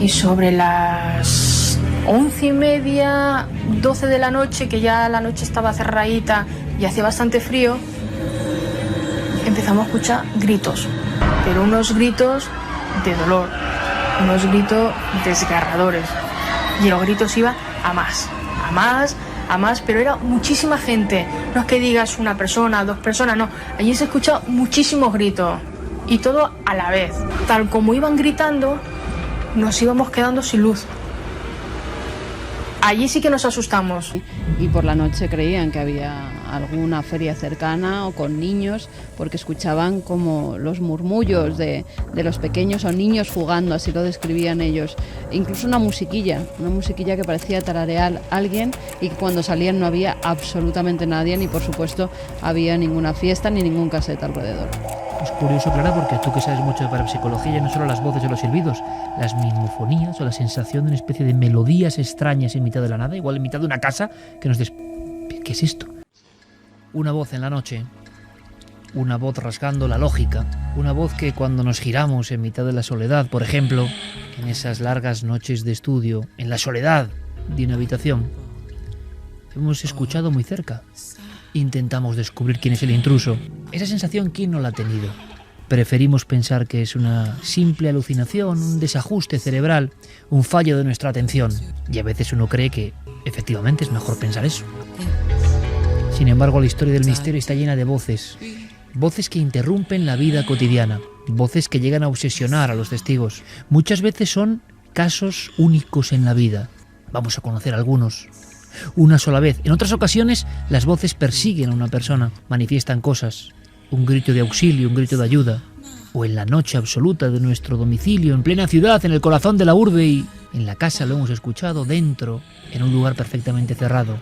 Y sobre las 11:30, 12 de la noche, que ya la noche estaba cerradita y hacía bastante frío, empezamos a escuchar gritos, pero unos gritos de dolor, unos gritos desgarradores. Y los gritos iban a más, a más, a más, pero era muchísima gente. No es que digas una persona, dos personas, no. Allí se escuchaba muchísimos gritos y todo a la vez. Tal como iban gritando, nos íbamos quedando sin luz. Allí sí que nos asustamos. Y por la noche creían que había alguna feria cercana o con niños, porque escuchaban como los murmullos de los pequeños o niños jugando, así lo describían ellos. Incluso una musiquilla que parecía tararear a alguien, y que cuando salían no había absolutamente nadie, ni por supuesto había ninguna fiesta ni ningún cassette alrededor. Es curioso, Clara, porque tú que sabes mucho de parapsicología, no solo las voces o los silbidos, las mimofonías o la sensación de una especie de melodías extrañas en mitad de la nada, igual en mitad de una casa, que nos ¿qué es esto? Una voz en la noche, una voz rasgando la lógica, una voz que cuando nos giramos en mitad de la soledad, por ejemplo, en esas largas noches de estudio, en la soledad de una habitación, hemos escuchado muy cerca. Intentamos descubrir quién es el intruso. Esa sensación, ¿quién no la ha tenido? Preferimos pensar que es una simple alucinación, un desajuste cerebral, un fallo de nuestra atención. Y a veces uno cree que, efectivamente, es mejor pensar eso. Sin embargo, la historia del misterio está llena de voces. Voces que interrumpen la vida cotidiana. Voces que llegan a obsesionar a los testigos. Muchas veces son casos únicos en la vida. Vamos a conocer algunos. Una sola vez. En otras ocasiones, las voces persiguen a una persona, manifiestan cosas, un grito de auxilio, un grito de ayuda, o en la noche absoluta de nuestro domicilio, en plena ciudad, en el corazón de la urbe, y en la casa lo hemos escuchado, dentro, en un lugar perfectamente cerrado.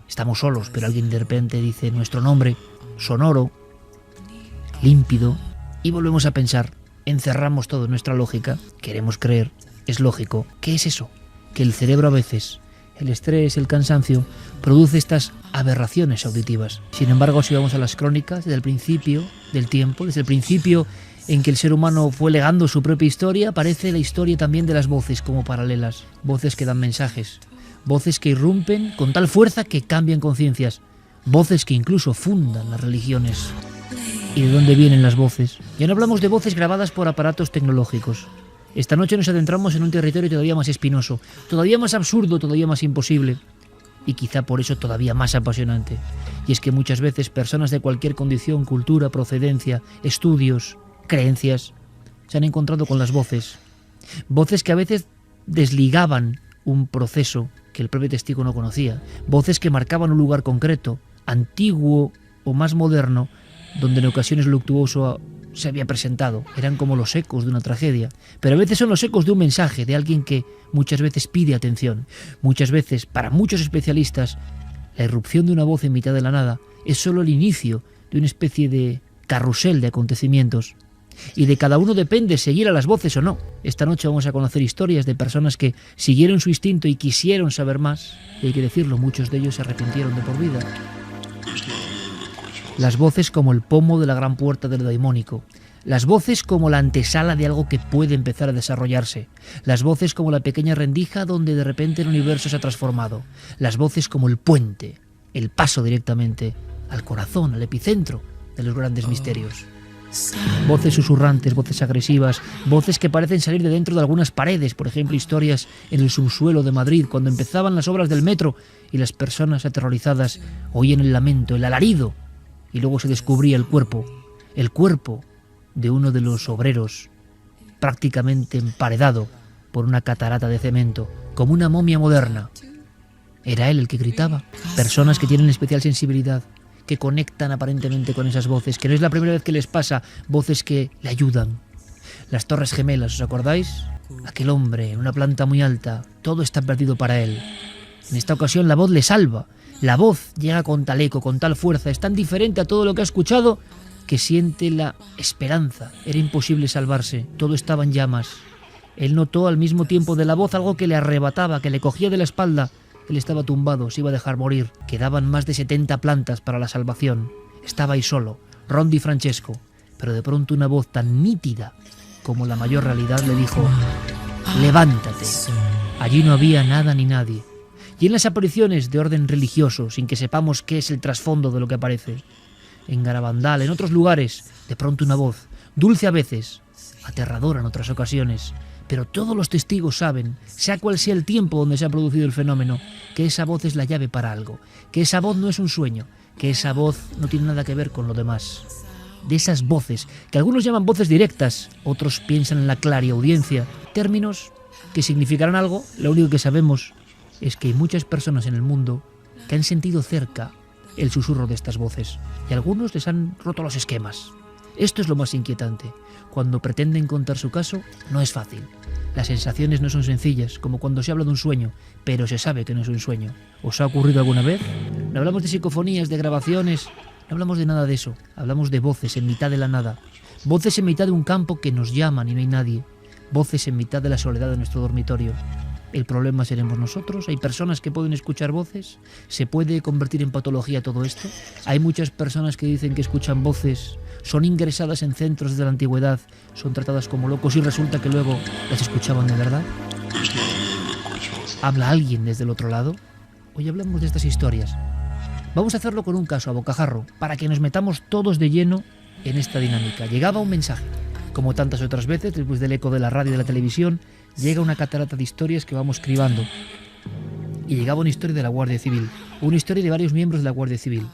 Estamos solos, pero alguien de repente dice nuestro nombre, sonoro, límpido, y volvemos a pensar, encerramos todo en nuestra lógica, queremos creer, es lógico. ¿Qué es eso? Que el cerebro a veces, el estrés, el cansancio, produce estas aberraciones auditivas. Sin embargo, si vamos a las crónicas, desde el principio del tiempo, desde el principio en que el ser humano fue legando su propia historia, aparece la historia también de las voces como paralelas. Voces que dan mensajes, voces que irrumpen con tal fuerza que cambian conciencias, voces que incluso fundan las religiones. ¿Y de dónde vienen las voces? Ya no hablamos de voces grabadas por aparatos tecnológicos. Esta noche nos adentramos en un territorio todavía más espinoso, todavía más absurdo, todavía más imposible, y quizá por eso todavía más apasionante. Y es que muchas veces personas de cualquier condición, cultura, procedencia, estudios, creencias, se han encontrado con las voces. Voces que a veces desligaban un proceso que el propio testigo no conocía. Voces que marcaban un lugar concreto, antiguo o más moderno, donde en ocasiones luctuoso se había presentado. Eran como los ecos de una tragedia, pero a veces son los ecos de un mensaje, de alguien que muchas veces pide atención. Muchas veces, para muchos especialistas, la irrupción de una voz en mitad de la nada es solo el inicio de una especie de carrusel de acontecimientos. Y de cada uno depende seguir a las voces o no. Esta noche vamos a conocer historias de personas que siguieron su instinto y quisieron saber más, y hay que decirlo, muchos de ellos se arrepintieron de por vida. Las voces como el pomo de la gran puerta del daimónico. Las voces como la antesala de algo que puede empezar a desarrollarse. Las voces como la pequeña rendija donde de repente el universo se ha transformado. Las voces como el puente, el paso directamente al corazón, al epicentro de los grandes misterios. Voces susurrantes, voces agresivas, voces que parecen salir de dentro de algunas paredes. Por ejemplo, historias en el subsuelo de Madrid, cuando empezaban las obras del metro y las personas aterrorizadas oían el lamento, el alarido, y luego se descubría el cuerpo de uno de los obreros, prácticamente emparedado por una catarata de cemento, como una momia moderna. Era él el que gritaba. Personas que tienen especial sensibilidad, que conectan aparentemente con esas voces, que no es la primera vez que les pasa, voces que le ayudan. Las Torres Gemelas, ¿os acordáis? Aquel hombre en una planta muy alta, todo está perdido para él. En esta ocasión la voz le salva. La voz llega con tal eco, con tal fuerza, es tan diferente a todo lo que ha escuchado que siente la esperanza. Era imposible salvarse, todo estaba en llamas. Él notó al mismo tiempo de la voz algo que le arrebataba, que le cogía de la espalda. Él estaba tumbado, se iba a dejar morir. Quedaban más de 70 plantas para la salvación. Estaba ahí solo, Rondi Francesco. Pero de pronto una voz tan nítida como la mayor realidad le dijo: levántate. Allí no había nada ni nadie. Y en las apariciones de orden religioso, sin que sepamos qué es el trasfondo de lo que aparece, en Garabandal, en otros lugares, de pronto una voz, dulce a veces, aterradora en otras ocasiones, pero todos los testigos saben, sea cual sea el tiempo donde se ha producido el fenómeno, que esa voz es la llave para algo, que esa voz no es un sueño, que esa voz no tiene nada que ver con lo demás. De esas voces, que algunos llaman voces directas, otros piensan en la clariaudiencia, términos que significarán algo, lo único que sabemos es que hay muchas personas en el mundo que han sentido cerca el susurro de estas voces, y algunos les han roto los esquemas. Esto es lo más inquietante. Cuando pretenden contar su caso, no es fácil. Las sensaciones no son sencillas, como cuando se habla de un sueño, pero se sabe que no es un sueño. ¿Os ha ocurrido alguna vez? No hablamos de psicofonías, de grabaciones, no hablamos de nada de eso. Hablamos de voces en mitad de la nada. Voces en mitad de un campo que nos llaman y no hay nadie. Voces en mitad de la soledad de nuestro dormitorio. ¿El problema seremos nosotros? ¿Hay personas que pueden escuchar voces? ¿Se puede convertir en patología todo esto? Hay muchas personas que dicen que escuchan voces, son ingresadas en centros desde la antigüedad, son tratadas como locos y resulta que luego las escuchaban de verdad. ¿Habla alguien desde el otro lado? Hoy hablamos de estas historias. Vamos a hacerlo con un caso a bocajarro, para que nos metamos todos de lleno en esta dinámica. Llegaba un mensaje. Como tantas otras veces, después del eco de la radio y de la televisión, llega una catarata de historias que vamos cribando. Y llegaba una historia de la Guardia Civil, una historia de varios miembros de la Guardia Civil,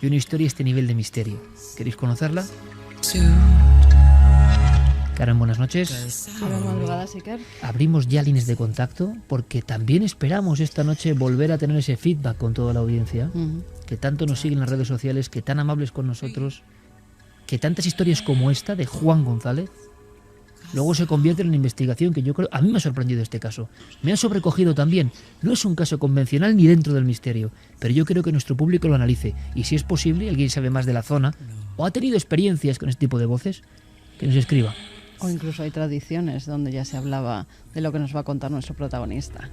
y una historia a este nivel de misterio. ¿Queréis conocerla? Karen, buenas noches. Buenas madrugadas, Iker. Abrimos ya líneas de contacto, porque también esperamos esta noche volver a tener ese feedback con toda la audiencia, que tanto nos siguen en las redes sociales, que tan amables con nosotros, que tantas historias como esta de Juan González luego se convierte en una investigación que yo creo... A mí me ha sorprendido este caso. Me ha sobrecogido también. No es un caso convencional ni dentro del misterio, pero yo creo que nuestro público lo analice. Y si es posible, alguien sabe más de la zona o ha tenido experiencias con este tipo de voces, que nos escriba. O incluso hay tradiciones donde ya se hablaba de lo que nos va a contar nuestro protagonista.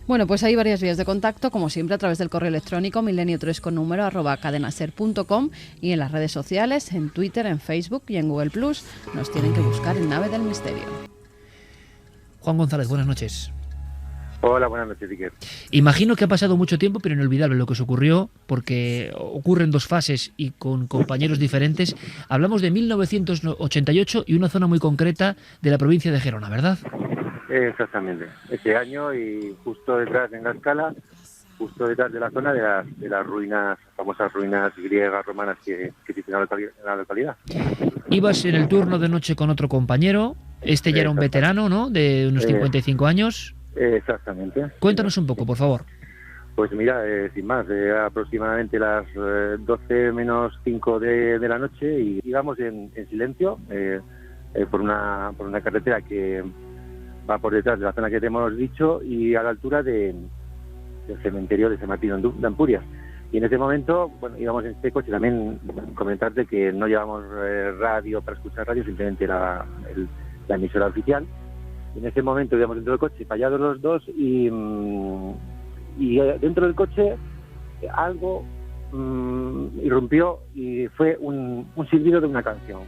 Bueno, pues hay varias vías de contacto, como siempre a través del correo electrónico milenio3con número @cadenaser.com y en las redes sociales, en Twitter, en Facebook y en Google+. Nos tienen que buscar en Nave del Misterio. Juan González, buenas noches. Hola, buenas noches, Iker. Imagino que ha pasado mucho tiempo, pero inolvidable lo que os ocurrió, porque ocurre en dos fases y con compañeros diferentes. Hablamos de 1988 y una zona muy concreta de la provincia de Gerona, ¿verdad? Exactamente. Ese año y justo detrás en la escala, justo detrás de la zona de las ruinas, famosas ruinas griegas, romanas que existen en la localidad. Ibas en el turno de noche con otro compañero, este ya era un veterano, ¿no?, de unos 55 años. Exactamente. Cuéntanos un poco, por favor. Pues mira, sin más, aproximadamente las 12 menos 5 de la noche y íbamos en silencio por una carretera que va por detrás de la zona que te hemos dicho y a la altura del cementerio de San Martín de Ampurias. Y en ese momento, bueno, íbamos en este coche. También comentarte que no llevamos radio para escuchar radio, simplemente la emisora oficial. Y en ese momento íbamos dentro del coche, fallados los dos, y dentro del coche algo irrumpió y fue un silbido de una canción.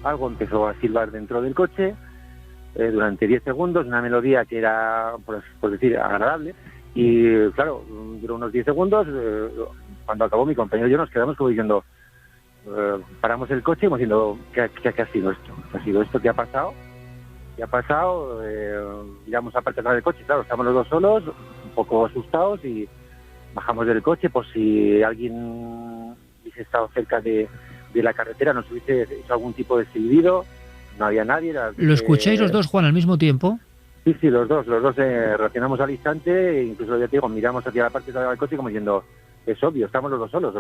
Algo empezó a silbar dentro del coche durante 10 segundos, una melodía que era, por decir, agradable, y claro, duró unos 10 segundos, cuando acabó mi compañero y yo nos quedamos como diciendo, paramos el coche y como diciendo, ¿qué ha sido esto? ¿Qué ha sido esto? ¿Qué ha pasado? ¿Qué ha pasado? Miramos aparte del coche, claro, estamos los dos solos, un poco asustados, y bajamos del coche por si alguien hubiese estado cerca de la carretera, nos hubiese hecho algún tipo de silbido. No había nadie. ¿Lo escucháis los dos, Juan, al mismo tiempo? Sí, los dos reaccionamos al instante, e incluso ya te digo, miramos hacia la parte de del coche como diciendo, es obvio, estamos los dos solos,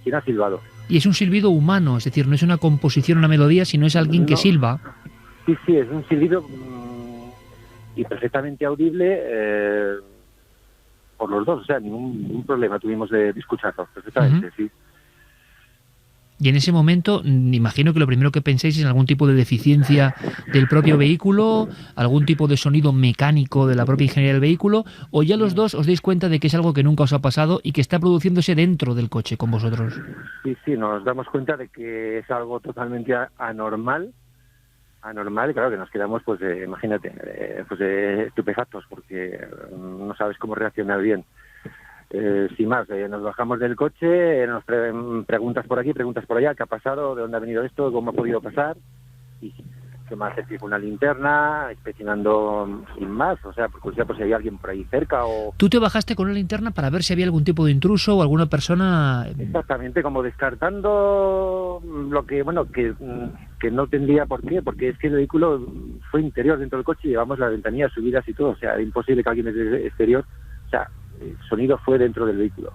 ¿quién ha silbado? Y es un silbido humano, es decir, no es una composición, una melodía, sino es alguien que silba. Sí, es un silbido y perfectamente audible por los dos, o sea, ningún problema tuvimos de escucharlo, perfectamente, sí. Y en ese momento, imagino que lo primero que pensáis es en algún tipo de deficiencia del propio vehículo, algún tipo de sonido mecánico de la propia ingeniería del vehículo, o ya los dos os dais cuenta de que es algo que nunca os ha pasado y que está produciéndose dentro del coche con vosotros. Sí, nos damos cuenta de que es algo totalmente anormal, anormal, y claro que nos quedamos, pues imagínate, estupefactos, porque no sabes cómo reaccionar bien. Sin más, nos bajamos del coche, nos preguntas por aquí, preguntas por allá, qué ha pasado, de dónde ha venido esto, cómo ha podido pasar, y qué más, se fija una linterna, inspeccionando sin más, o sea, por curiosidad, pues si había alguien por ahí cerca o... ¿Tú te bajaste con una linterna para ver si había algún tipo de intruso o alguna persona...? Exactamente, como descartando lo que, bueno, que no tendría por qué, porque es que el vehículo fue interior dentro del coche y llevamos las ventanillas subidas y todo, o sea, era imposible que alguien desde exterior, o sea, el sonido fue dentro del vehículo,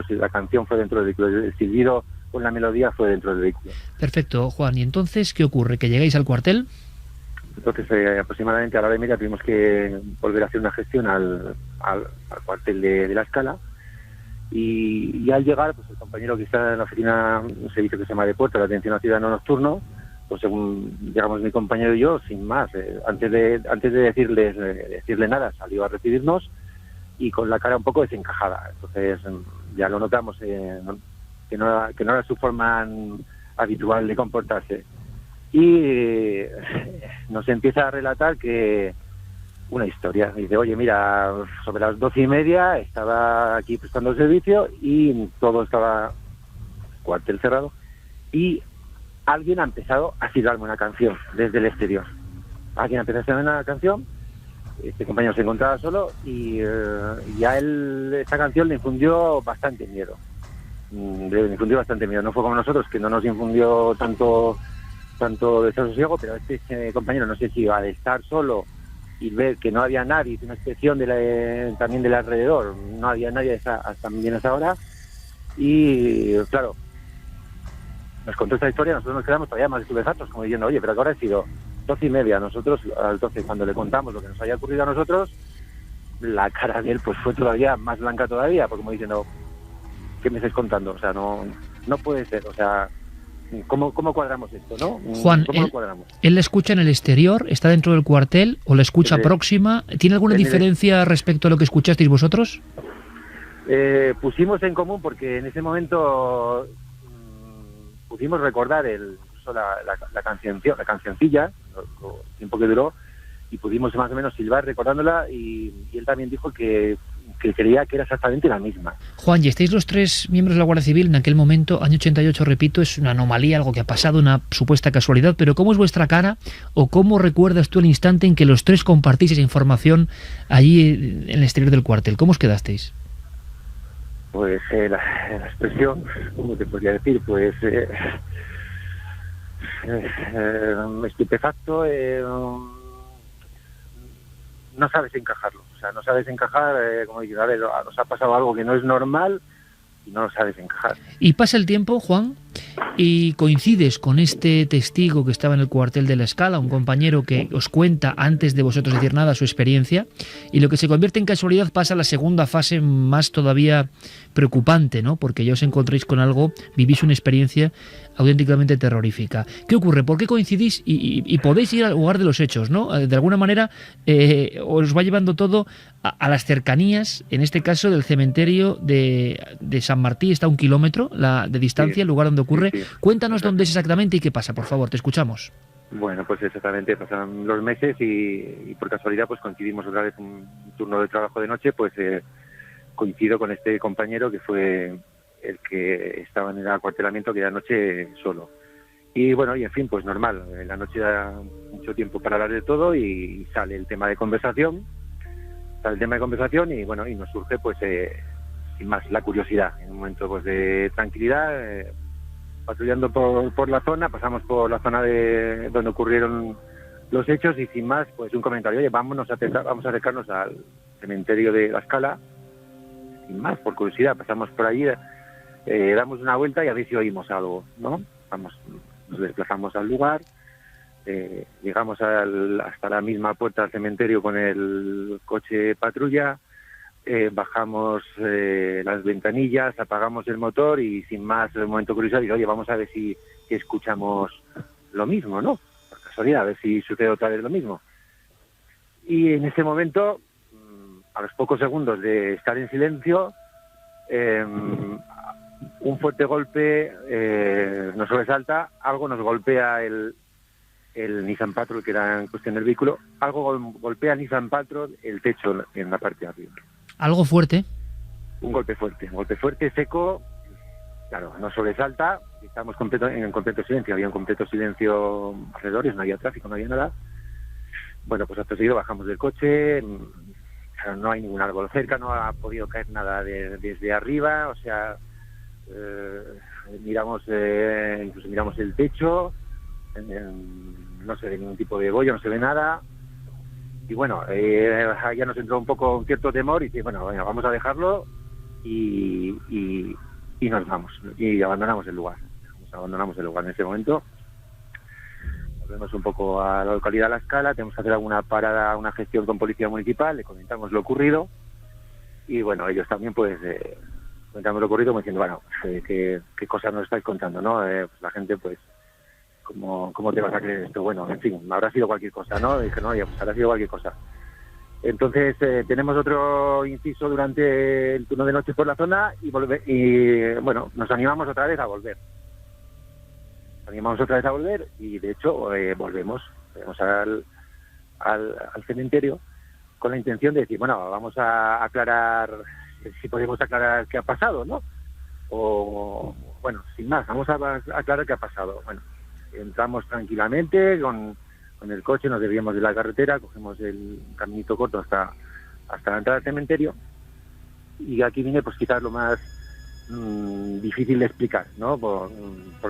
sí, la canción fue dentro del vehículo, el silbido con la melodía fue dentro del vehículo. Perfecto, Juan, ¿y entonces qué ocurre? ¿Que llegáis al cuartel? Entonces, aproximadamente a la hora y media tuvimos que volver a hacer una gestión al cuartel de La Escala, y al llegar, pues el compañero que está en la oficina, un servicio que se llama de puerta, de atención al ciudadano nocturno, pues según llegamos mi compañero y yo, sin más, antes de decirle nada, salió a recibirnos y con la cara un poco desencajada. Entonces ya lo notamos, que no era su forma habitual de comportarse. Y nos empieza a relatar que una historia. Dice, oye, mira, sobre las 12:30 estaba aquí prestando el servicio y todo estaba cuartel cerrado y alguien ha empezado a silbarme una canción desde el exterior. Alguien ha empezado a silbarme una canción, este compañero se encontraba solo y ya esta canción le infundió bastante miedo. No fue como nosotros, que no nos infundió tanto desasosiego, pero este compañero, no sé si iba a estar solo y ver que no había nadie, una inspección también del alrededor, no había nadie también a esa hora, y claro, nos contó esta historia, nosotros nos quedamos todavía más estupefactos, como diciendo, oye, pero que ahora ha sido 12:30, nosotros, entonces cuando le contamos lo que nos había ocurrido a nosotros, la cara de él pues fue todavía más blanca todavía, porque como diciendo, ¿qué me estáis contando? O sea, no puede ser, o sea, ¿cómo cuadramos esto, no? Juan, ¿Cómo lo cuadramos? ¿Él la escucha en el exterior, está dentro del cuartel o la escucha próxima? ¿Tiene alguna diferencia respecto a lo que escuchasteis vosotros? Pusimos en común porque en ese momento pudimos recordar incluso la cancioncilla, el tiempo que duró, y pudimos más o menos silbar recordándola, y él también dijo que creía que era exactamente la misma. Juan, y estáis los tres miembros de la Guardia Civil en aquel momento, año 88, repito, es una anomalía, algo que ha pasado, una supuesta casualidad, pero ¿cómo es vuestra cara o cómo recuerdas tú el instante en que los tres compartís esa información allí en el exterior del cuartel? ¿Cómo os quedasteis? Pues la expresión, ¿cómo te podría decir? Pues estupefacto, no sabes encajarlo, o sea, no sabes encajar, como dicen, a ver, nos ha pasado algo que no es normal y no lo sabes encajar. Y pasa el tiempo, Juan, y coincides con este testigo que estaba en el cuartel de La Escala, un compañero que os cuenta antes de vosotros decir nada su experiencia, y lo que se convierte en casualidad pasa a la segunda fase más todavía preocupante, ¿no? Porque ya os encontréis con algo, vivís una experiencia auténticamente terrorífica. ¿Qué ocurre? ¿Por qué coincidís y podéis ir al lugar de los hechos, ¿no? De alguna manera os va llevando todo a las cercanías, en este caso del cementerio de San Martí, está a 1 kilómetro de distancia, el lugar donde ocurre. Sí. Cuéntanos dónde es exactamente y qué pasa, por favor, te escuchamos. Bueno, pues exactamente, pasaron los meses y por casualidad pues coincidimos otra vez un turno de trabajo de noche, pues coincido con este compañero que fue el que estaba en el acuartelamiento aquella noche solo. Y bueno, y en fin, pues normal, en la noche da mucho tiempo para hablar de todo y sale el tema de conversación, y bueno, y nos surge pues sin más la curiosidad, en un momento pues de tranquilidad, patrullando por la zona, pasamos por la zona de donde ocurrieron los hechos y sin más, pues un comentario, oye, vamos a acercarnos al cementerio de La Escala, sin más, por curiosidad, pasamos por allí, damos una vuelta y a ver si oímos algo, ¿no? Nos desplazamos al lugar, llegamos hasta la misma puerta del cementerio con el coche patrulla, bajamos las ventanillas, apagamos el motor y sin más, en un momento curioso, digo, oye, vamos a ver si escuchamos lo mismo, ¿no? Por casualidad, a ver si sucede otra vez lo mismo. Y en ese momento, a los pocos segundos de estar en silencio, un fuerte golpe nos sobresalta, algo nos golpea el Nissan Patrol, que era en cuestión del vehículo, algo golpea al Nissan Patrol el techo en la parte de arriba. ¿Algo fuerte? Un golpe fuerte, seco, claro, nos sobresalta, estamos en completo silencio, había un completo silencio alrededor, no había tráfico, no había nada. Bueno, pues acto seguido bajamos del coche, claro, no hay ningún árbol cerca, no ha podido caer nada desde arriba, o sea, incluso miramos el techo, no se ve ningún tipo de bollo, no se ve nada. Y bueno, ya nos entró un poco un cierto temor y dice, bueno, venga, vamos a dejarlo y nos vamos. Y abandonamos el lugar. En ese momento. Volvemos un poco a la localidad de La Escala, tenemos que hacer alguna parada, una gestión con policía municipal, le comentamos lo ocurrido. Y bueno, ellos también pues comentamos lo ocurrido como diciendo, bueno, ¿qué cosas nos estáis contando, no? Pues la gente pues, ¿Cómo te vas a creer esto? Bueno, en fin, habrá sido cualquier cosa, ¿no? Dije, no, pues habrá sido cualquier cosa. Entonces, tenemos otro inciso durante el turno de noche por la zona y bueno, nos animamos otra vez a volver. Y, de hecho, volvemos al cementerio con la intención de decir, bueno, vamos a aclarar, si podemos aclarar qué ha pasado, ¿no? O, bueno, sin más, vamos a aclarar qué ha pasado. Bueno, entramos tranquilamente con el coche, nos desviamos de la carretera, cogemos el caminito corto hasta la entrada del cementerio, y aquí viene pues quizás lo más difícil de explicar, ¿no? Por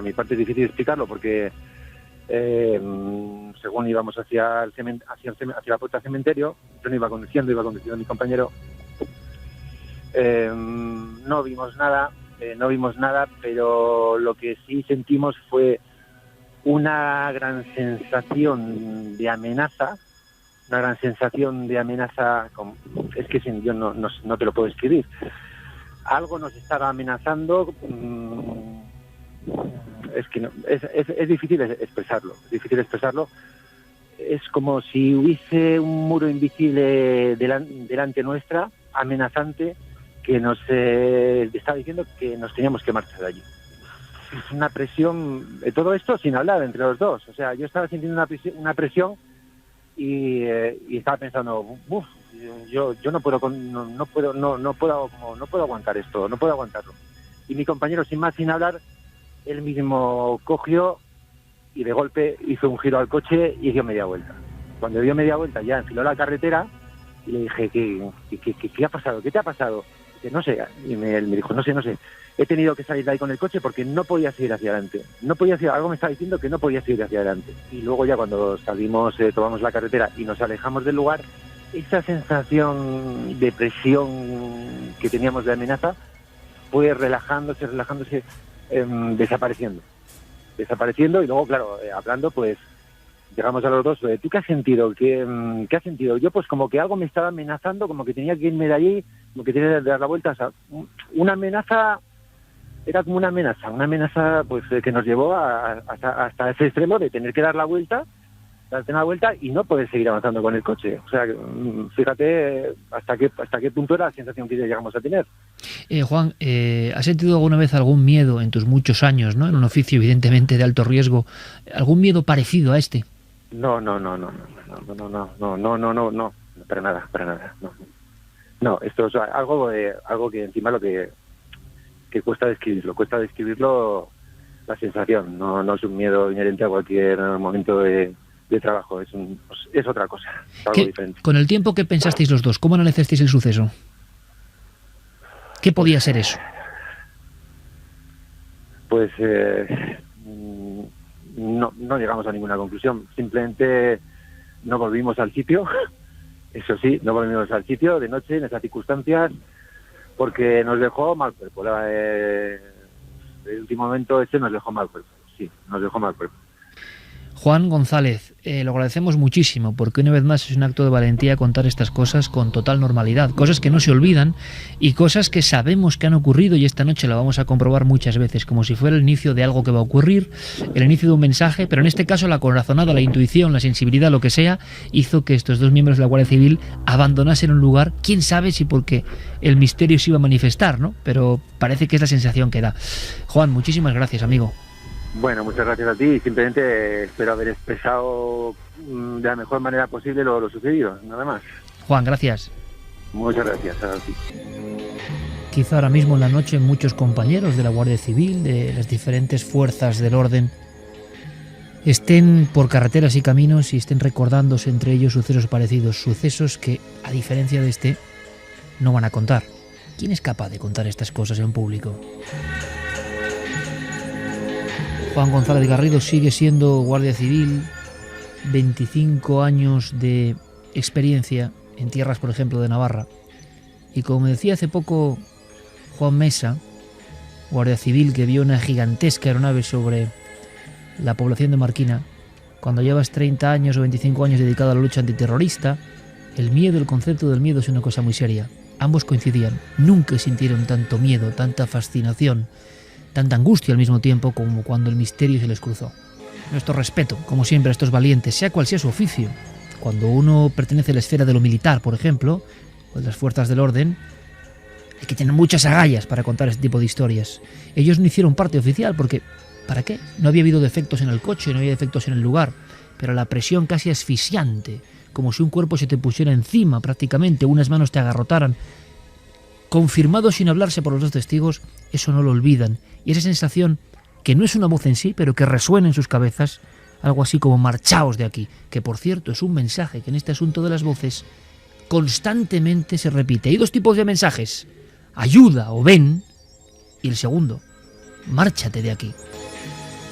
mi parte es difícil de explicarlo porque según íbamos hacia la puerta del cementerio, yo no iba conduciendo mi compañero, no vimos nada, pero lo que sí sentimos fue una gran sensación de amenaza, es que yo no te lo puedo escribir. Algo nos estaba amenazando, es que no, es difícil expresarlo, es como si hubiese un muro invisible delante nuestra, amenazante, que nos estaba diciendo que nos teníamos que marchar de allí. Es una presión, todo esto sin hablar entre los dos, o sea, yo estaba sintiendo una presión y estaba pensando, yo no puedo aguantar esto, no puedo aguantarlo. Y mi compañero, sin más, sin hablar, él mismo cogió y de golpe hizo un giro al coche y dio media vuelta. Cuando dio media vuelta ya enfiló la carretera y le dije, ¿qué ha pasado? ¿Qué te ha pasado? Y dice, no sé, y él me dijo, no sé. He tenido que salir de ahí con el coche porque no podía seguir hacia adelante. Algo me estaba diciendo que no podía seguir hacia adelante. Y luego ya cuando salimos, tomamos la carretera y nos alejamos del lugar, esa sensación de presión que teníamos de amenaza fue relajándose, desapareciendo. Y luego, claro, hablando, pues llegamos a los dos. ¿Tú qué has sentido? ¿Qué has sentido? Yo pues como que algo me estaba amenazando, como que tenía que irme de allí, como que tenía que dar la vuelta. O sea, una amenaza... Era como una amenaza pues que nos llevó hasta ese extremo de tener que darte la vuelta y no poder seguir avanzando con el coche. O sea, fíjate hasta qué punto era la sensación que llegamos a tener. Juan, ¿has sentido alguna vez algún miedo en tus muchos años, ¿no? En un oficio evidentemente de alto riesgo, algún miedo parecido a este? No, para nada. No, esto es algo que encima lo que cuesta describirlo la sensación, no es un miedo inherente a cualquier momento de trabajo, es otra cosa, es algo diferente. Con el tiempo que pensasteis los dos, ¿cómo analizasteis el suceso? ¿Qué podía ser eso? Pues no llegamos a ninguna conclusión, simplemente no volvimos al sitio, eso sí, no volvimos al sitio de noche en esas circunstancias, porque nos dejó mal cuerpo. El último momento nos dejó mal cuerpo. Juan González, lo agradecemos muchísimo porque una vez más es un acto de valentía contar estas cosas con total normalidad, cosas que no se olvidan y cosas que sabemos que han ocurrido, y esta noche lo vamos a comprobar muchas veces, como si fuera el inicio de algo que va a ocurrir, el inicio de un mensaje, pero en este caso la corazonada, la intuición, la sensibilidad, lo que sea, hizo que estos dos miembros de la Guardia Civil abandonasen un lugar, quién sabe si porque el misterio se iba a manifestar, ¿no? Pero parece que es la sensación que da. Juan, muchísimas gracias, amigo. Bueno, muchas gracias a ti y simplemente espero haber expresado de la mejor manera posible lo sucedido, nada más. Juan, gracias. Muchas gracias a ti. Quizá ahora mismo en la noche muchos compañeros de la Guardia Civil, de las diferentes fuerzas del orden, estén por carreteras y caminos y estén recordándose entre ellos sucesos parecidos, sucesos que, a diferencia de este, no van a contar. ¿Quién es capaz de contar estas cosas en público? Juan González Garrido sigue siendo guardia civil, 25 años de experiencia en tierras, por ejemplo, de Navarra. Y como me decía hace poco Juan Mesa, guardia civil que vio una gigantesca aeronave sobre la población de Marquina, cuando llevas 30 años o 25 años dedicado a la lucha antiterrorista, el miedo, el concepto del miedo es una cosa muy seria. Ambos coincidían, nunca sintieron tanto miedo, tanta fascinación, tanta angustia al mismo tiempo como cuando el misterio se les cruzó. Nuestro respeto, como siempre, a estos valientes, sea cual sea su oficio. Cuando uno pertenece a la esfera de lo militar, por ejemplo, o de las fuerzas del orden, hay que tener muchas agallas para contar este tipo de historias. Ellos no hicieron parte oficial porque, ¿para qué? No había habido defectos en el coche, no había defectos en el lugar, pero la presión casi asfixiante, como si un cuerpo se te pusiera encima prácticamente, unas manos te agarrotaran, confirmado sin hablarse por los dos testigos, eso no lo olvidan. Y esa sensación, que no es una voz en sí, pero que resuena en sus cabezas, algo así como marchaos de aquí, que por cierto es un mensaje que en este asunto de las voces constantemente se repite. Hay dos tipos de mensajes: ayuda o ven, y el segundo, márchate de aquí.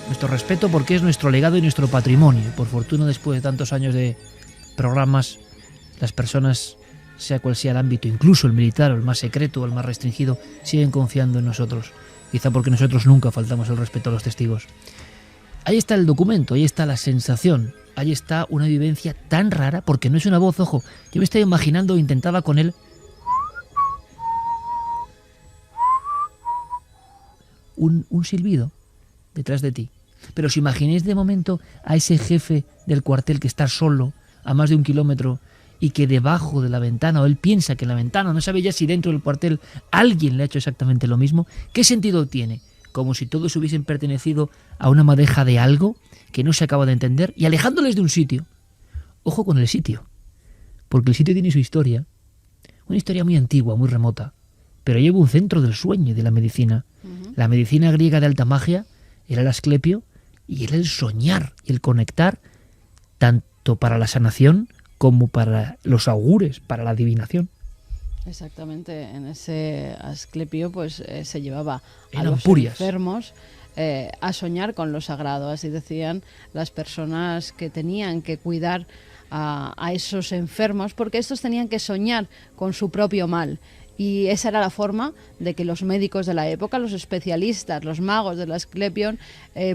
Nuestro respeto porque es nuestro legado y nuestro patrimonio. Por fortuna, después de tantos años de programas, las personas, sea cual sea el ámbito, incluso el militar o el más secreto o el más restringido, siguen confiando en nosotros. Quizá porque nosotros nunca faltamos el respeto a los testigos. Ahí está el documento, ahí está la sensación, ahí está una vivencia tan rara, porque no es una voz, ojo, yo me estaba imaginando, intentaba con él un silbido detrás de ti. Pero os imaginéis de momento a ese jefe del cuartel que está solo a más de 1 kilómetro y que debajo de la ventana, o él piensa que en la ventana, no sabe ya si dentro del cuartel alguien le ha hecho exactamente lo mismo. ¿Qué sentido tiene? Como si todos hubiesen pertenecido a una madeja de algo que no se acaba de entender, y alejándoles de un sitio. Ojo con el sitio, porque el sitio tiene su historia, una historia muy antigua, muy remota, pero lleva un centro del sueño y de la medicina. La medicina griega de alta magia era el asclepio y era el soñar y el conectar, tanto para la sanación como para los augures, para la adivinación. Exactamente, en ese asclepio pues se llevaba a Eran los purias. enfermos a soñar con lo sagrado, así decían las personas que tenían que cuidar a esos enfermos, porque estos tenían que soñar con su propio mal. Y esa era la forma de que los médicos de la época, los especialistas, los magos del Asclepión,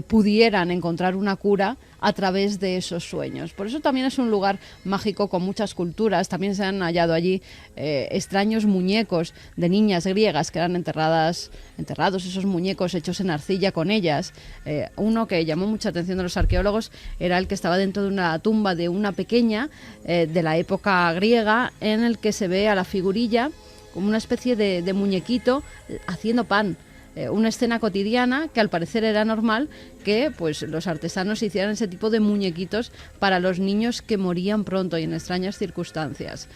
pudieran encontrar una cura a través de esos sueños. Por eso también es un lugar mágico con muchas culturas. También se han hallado allí extraños muñecos de niñas griegas que eran enterrados esos muñecos hechos en arcilla con ellas. Uno que llamó mucha atención de los arqueólogos era el que estaba dentro de una tumba de una pequeña de la época griega, en el que se ve a la figurilla como una especie de muñequito haciendo pan. Una escena cotidiana que al parecer era normal que pues los artesanos hicieran ese tipo de muñequitos para los niños que morían pronto y en extrañas circunstancias.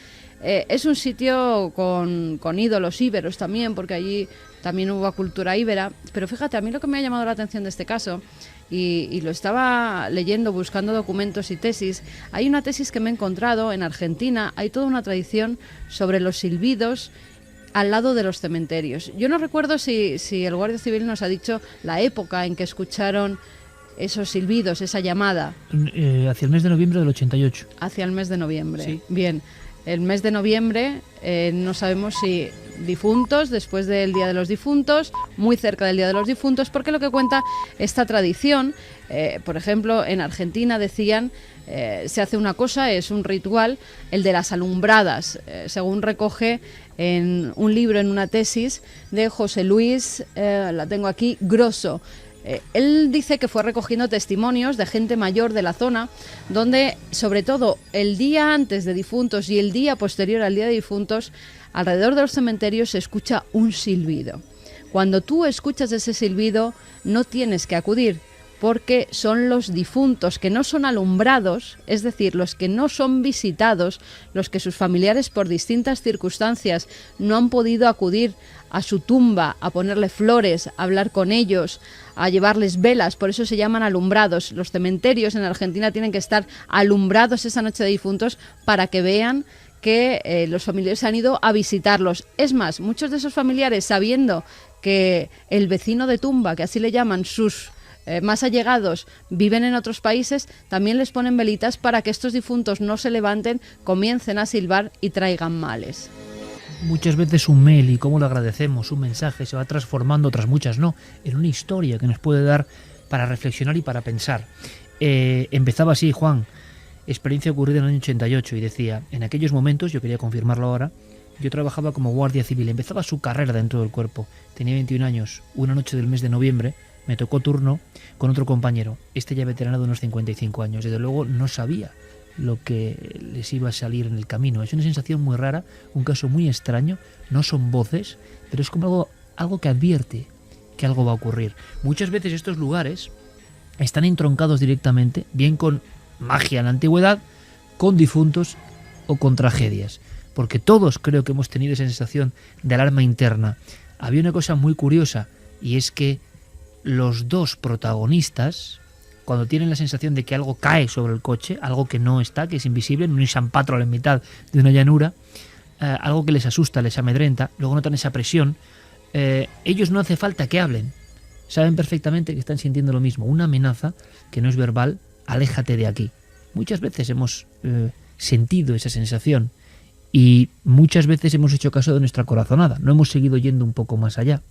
Es un sitio con ídolos íberos también, porque allí también hubo cultura íbera. Pero fíjate, a mí lo que me ha llamado la atención de este caso, y lo estaba leyendo, buscando documentos y tesis, hay una tesis que me he encontrado en Argentina. Hay toda una tradición sobre los silbidos al lado de los cementerios. Yo no recuerdo si el Guardia Civil nos ha dicho la época en que escucharon esos silbidos, esa llamada. Hacia el mes de noviembre del 88. Hacia el mes de noviembre. Sí. Bien, el mes de noviembre no sabemos si difuntos, después del Día de los Difuntos, muy cerca del Día de los Difuntos, porque lo que cuenta esta tradición, por ejemplo, en Argentina decían, se hace una cosa, es un ritual, el de las alumbradas, según recoge en un libro, en una tesis de José Luis, la tengo aquí, Grosso. Él dice que fue recogiendo testimonios de gente mayor de la zona, donde sobre todo el día antes de difuntos y el día posterior al día de difuntos, alrededor de los cementerios se escucha un silbido. Cuando tú escuchas ese silbido, no tienes que acudir, porque son los difuntos que no son alumbrados, es decir, los que no son visitados, los que sus familiares por distintas circunstancias no han podido acudir a su tumba, a ponerle flores, a hablar con ellos, a llevarles velas, por eso se llaman alumbrados. Los cementerios en Argentina tienen que estar alumbrados esa noche de difuntos para que vean que los familiares han ido a visitarlos. Es más, muchos de esos familiares, sabiendo que el vecino de tumba, que así le llaman sus más allegados, viven en otros países, también les ponen velitas para que estos difuntos no se levanten, comiencen a silbar y traigan males. Muchas veces un mail, y cómo lo agradecemos, un mensaje se va transformando, otras muchas no, en una historia que nos puede dar para reflexionar y para pensar. Empezaba así, Juan, experiencia ocurrida en el año 88, y decía, en aquellos momentos, yo quería confirmarlo ahora, yo trabajaba como guardia civil, empezaba su carrera dentro del cuerpo, tenía 21 años, una noche del mes de noviembre, me tocó turno con otro compañero, este ya veterano de unos 55 años, desde luego no sabía lo que les iba a salir en el camino. Es una sensación muy rara, un caso muy extraño, no son voces, pero es como algo que advierte que algo va a ocurrir. Muchas veces estos lugares están entroncados directamente, bien con magia en la antigüedad, con difuntos o con tragedias, porque todos creo que hemos tenido esa sensación de alarma interna. Había una cosa muy curiosa, y es que los dos protagonistas, cuando tienen la sensación de que algo cae sobre el coche, algo que no está, que es invisible, en un Nissan Patrol en mitad de una llanura, algo que les asusta, les amedrenta, luego notan esa presión, ellos no hace falta que hablen, saben perfectamente que están sintiendo lo mismo, una amenaza que no es verbal, aléjate de aquí. Muchas veces hemos sentido esa sensación y muchas veces hemos hecho caso de nuestra corazonada, no hemos seguido yendo un poco más allá.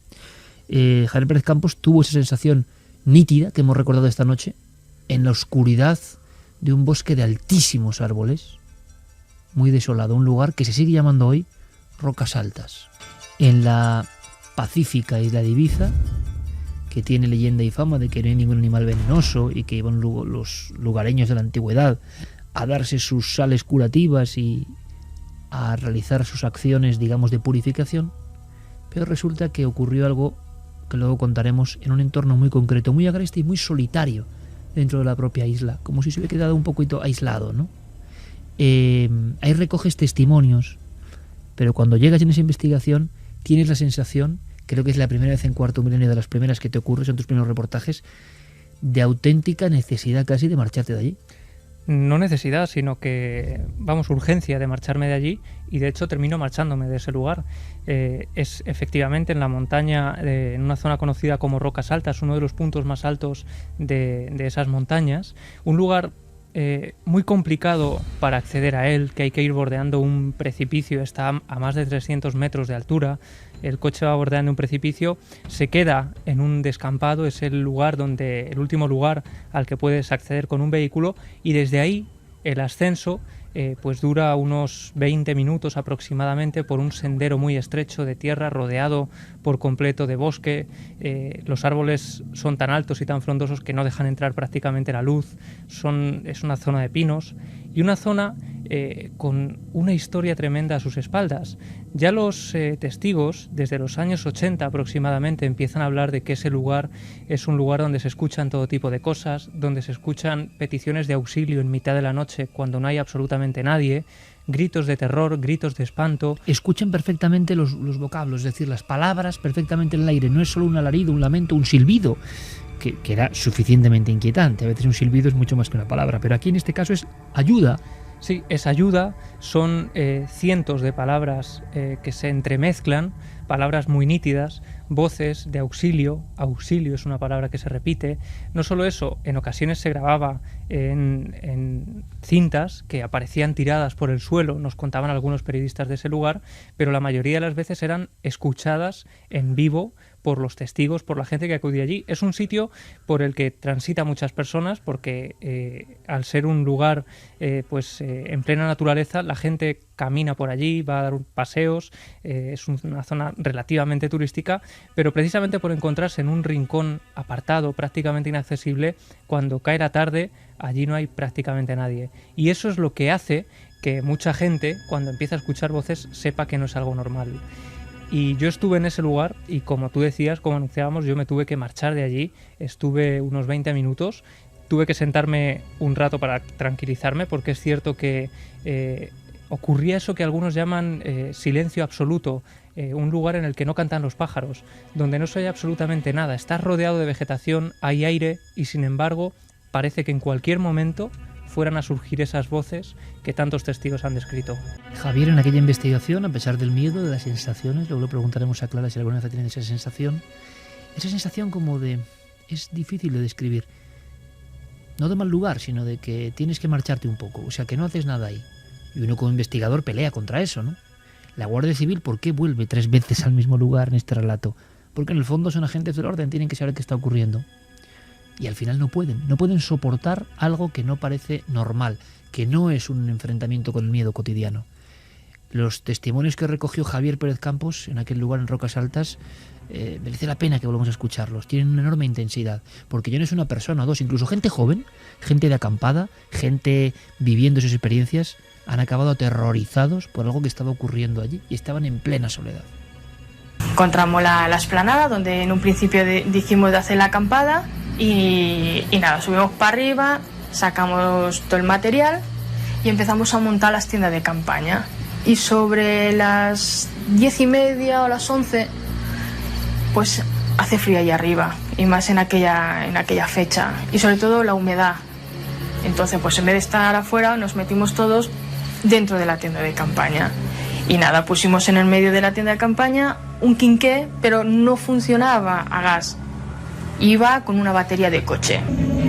Javier Pérez Campos tuvo esa sensación nítida que hemos recordado esta noche en la oscuridad de un bosque de altísimos árboles, muy desolado, un lugar que se sigue llamando hoy Rocas Altas, en la pacífica isla de Ibiza, que tiene leyenda y fama de que no hay ningún animal venenoso y que iban los lugareños de la antigüedad a darse sus sales curativas y a realizar sus acciones, digamos, de purificación, pero resulta que ocurrió algo que luego contaremos en un entorno muy concreto, muy agreste y muy solitario dentro de la propia isla, como si se hubiera quedado un poquito aislado, ¿no? Ahí recoges testimonios, pero cuando llegas en esa investigación tienes la sensación, creo que es la primera vez en Cuarto Milenio, de las primeras que te ocurre, son tus primeros reportajes, de auténtica necesidad casi de marcharte de allí. No necesidad, sino que, urgencia de marcharme de allí, y de hecho termino marchándome de ese lugar. Es efectivamente en la montaña, en una zona conocida como Rocas Altas, uno de los puntos más altos de esas montañas, un lugar muy complicado para acceder a él, que hay que ir bordeando un precipicio, está a más de 300 metros de altura, el coche va bordeando un precipicio, se queda en un descampado, es el último lugar al que puedes acceder con un vehículo, y desde ahí el ascenso pues dura unos 20 minutos aproximadamente por un sendero muy estrecho de tierra rodeado por completo de bosque. Los árboles son tan altos y tan frondosos que no dejan entrar prácticamente la luz. Es una zona de pinos y una zona con una historia tremenda a sus espaldas. Ya los testigos, desde los años 80 aproximadamente, empiezan a hablar de que ese lugar es un lugar donde se escuchan todo tipo de cosas, donde se escuchan peticiones de auxilio en mitad de la noche cuando no hay absolutamente nadie, gritos de terror, gritos de espanto. Escuchan perfectamente los vocablos, es decir, las palabras perfectamente en el aire, no es solo un alarido, un lamento, un silbido, que era suficientemente inquietante. A veces un silbido es mucho más que una palabra, pero aquí en este caso es ayuda. Sí, es ayuda, son cientos de palabras que se entremezclan, palabras muy nítidas, voces de auxilio es una palabra que se repite. No solo eso, en ocasiones se grababa en cintas que aparecían tiradas por el suelo, nos contaban algunos periodistas de ese lugar, pero la mayoría de las veces eran escuchadas en vivo por los testigos, por la gente que acudía allí. Es un sitio por el que transita muchas personas porque al ser un lugar en plena naturaleza, la gente camina por allí, va a dar paseos, es una zona relativamente turística, pero precisamente por encontrarse en un rincón apartado, prácticamente inaccesible, cuando cae la tarde, allí no hay prácticamente nadie. Y eso es lo que hace que mucha gente, cuando empieza a escuchar voces, sepa que no es algo normal. Y yo estuve en ese lugar y, como tú decías, como anunciábamos, yo me tuve que marchar de allí. Estuve unos 20 minutos. Tuve que sentarme un rato para tranquilizarme, porque es cierto que ocurría eso que algunos llaman silencio absoluto, un lugar en el que no cantan los pájaros, donde no se oye absolutamente nada. Estás rodeado de vegetación, hay aire y, sin embargo, parece que en cualquier momento fueran a surgir esas voces que tantos testigos han descrito. Javier, en aquella investigación, a pesar del miedo, de las sensaciones, luego le preguntaremos a Clara si alguna vez ha tenido esa sensación como de... es difícil de describir. No de mal lugar, sino de que tienes que marcharte un poco, o sea, que no haces nada ahí. Y uno como investigador pelea contra eso, ¿no? La Guardia Civil, ¿por qué vuelve 3 veces al mismo lugar en este relato? Porque en el fondo son agentes del orden, tienen que saber qué está ocurriendo. Y al final no pueden soportar algo que no parece normal, que no es un enfrentamiento con el miedo cotidiano. Los testimonios que recogió Javier Pérez Campos en aquel lugar en Rocas Altas, merece la pena que volvamos a escucharlos. Tienen una enorme intensidad, porque ya no es una persona o dos, incluso gente joven, gente de acampada, gente viviendo esas experiencias, han acabado aterrorizados por algo que estaba ocurriendo allí y estaban en plena soledad. Encontramos la explanada donde en un principio dijimos de hacer la acampada y nada, subimos para arriba, sacamos todo el material y empezamos a montar las tiendas de campaña. Y sobre las 10:30 o las 11, pues hace frío ahí arriba, y más en aquella fecha, y sobre todo la humedad. Entonces, pues en vez de estar afuera, nos metimos todos dentro de la tienda de campaña. Y nada, pusimos en el medio de la tienda de campaña un quinqué, pero no funcionaba a gas. Iba con una batería de coche.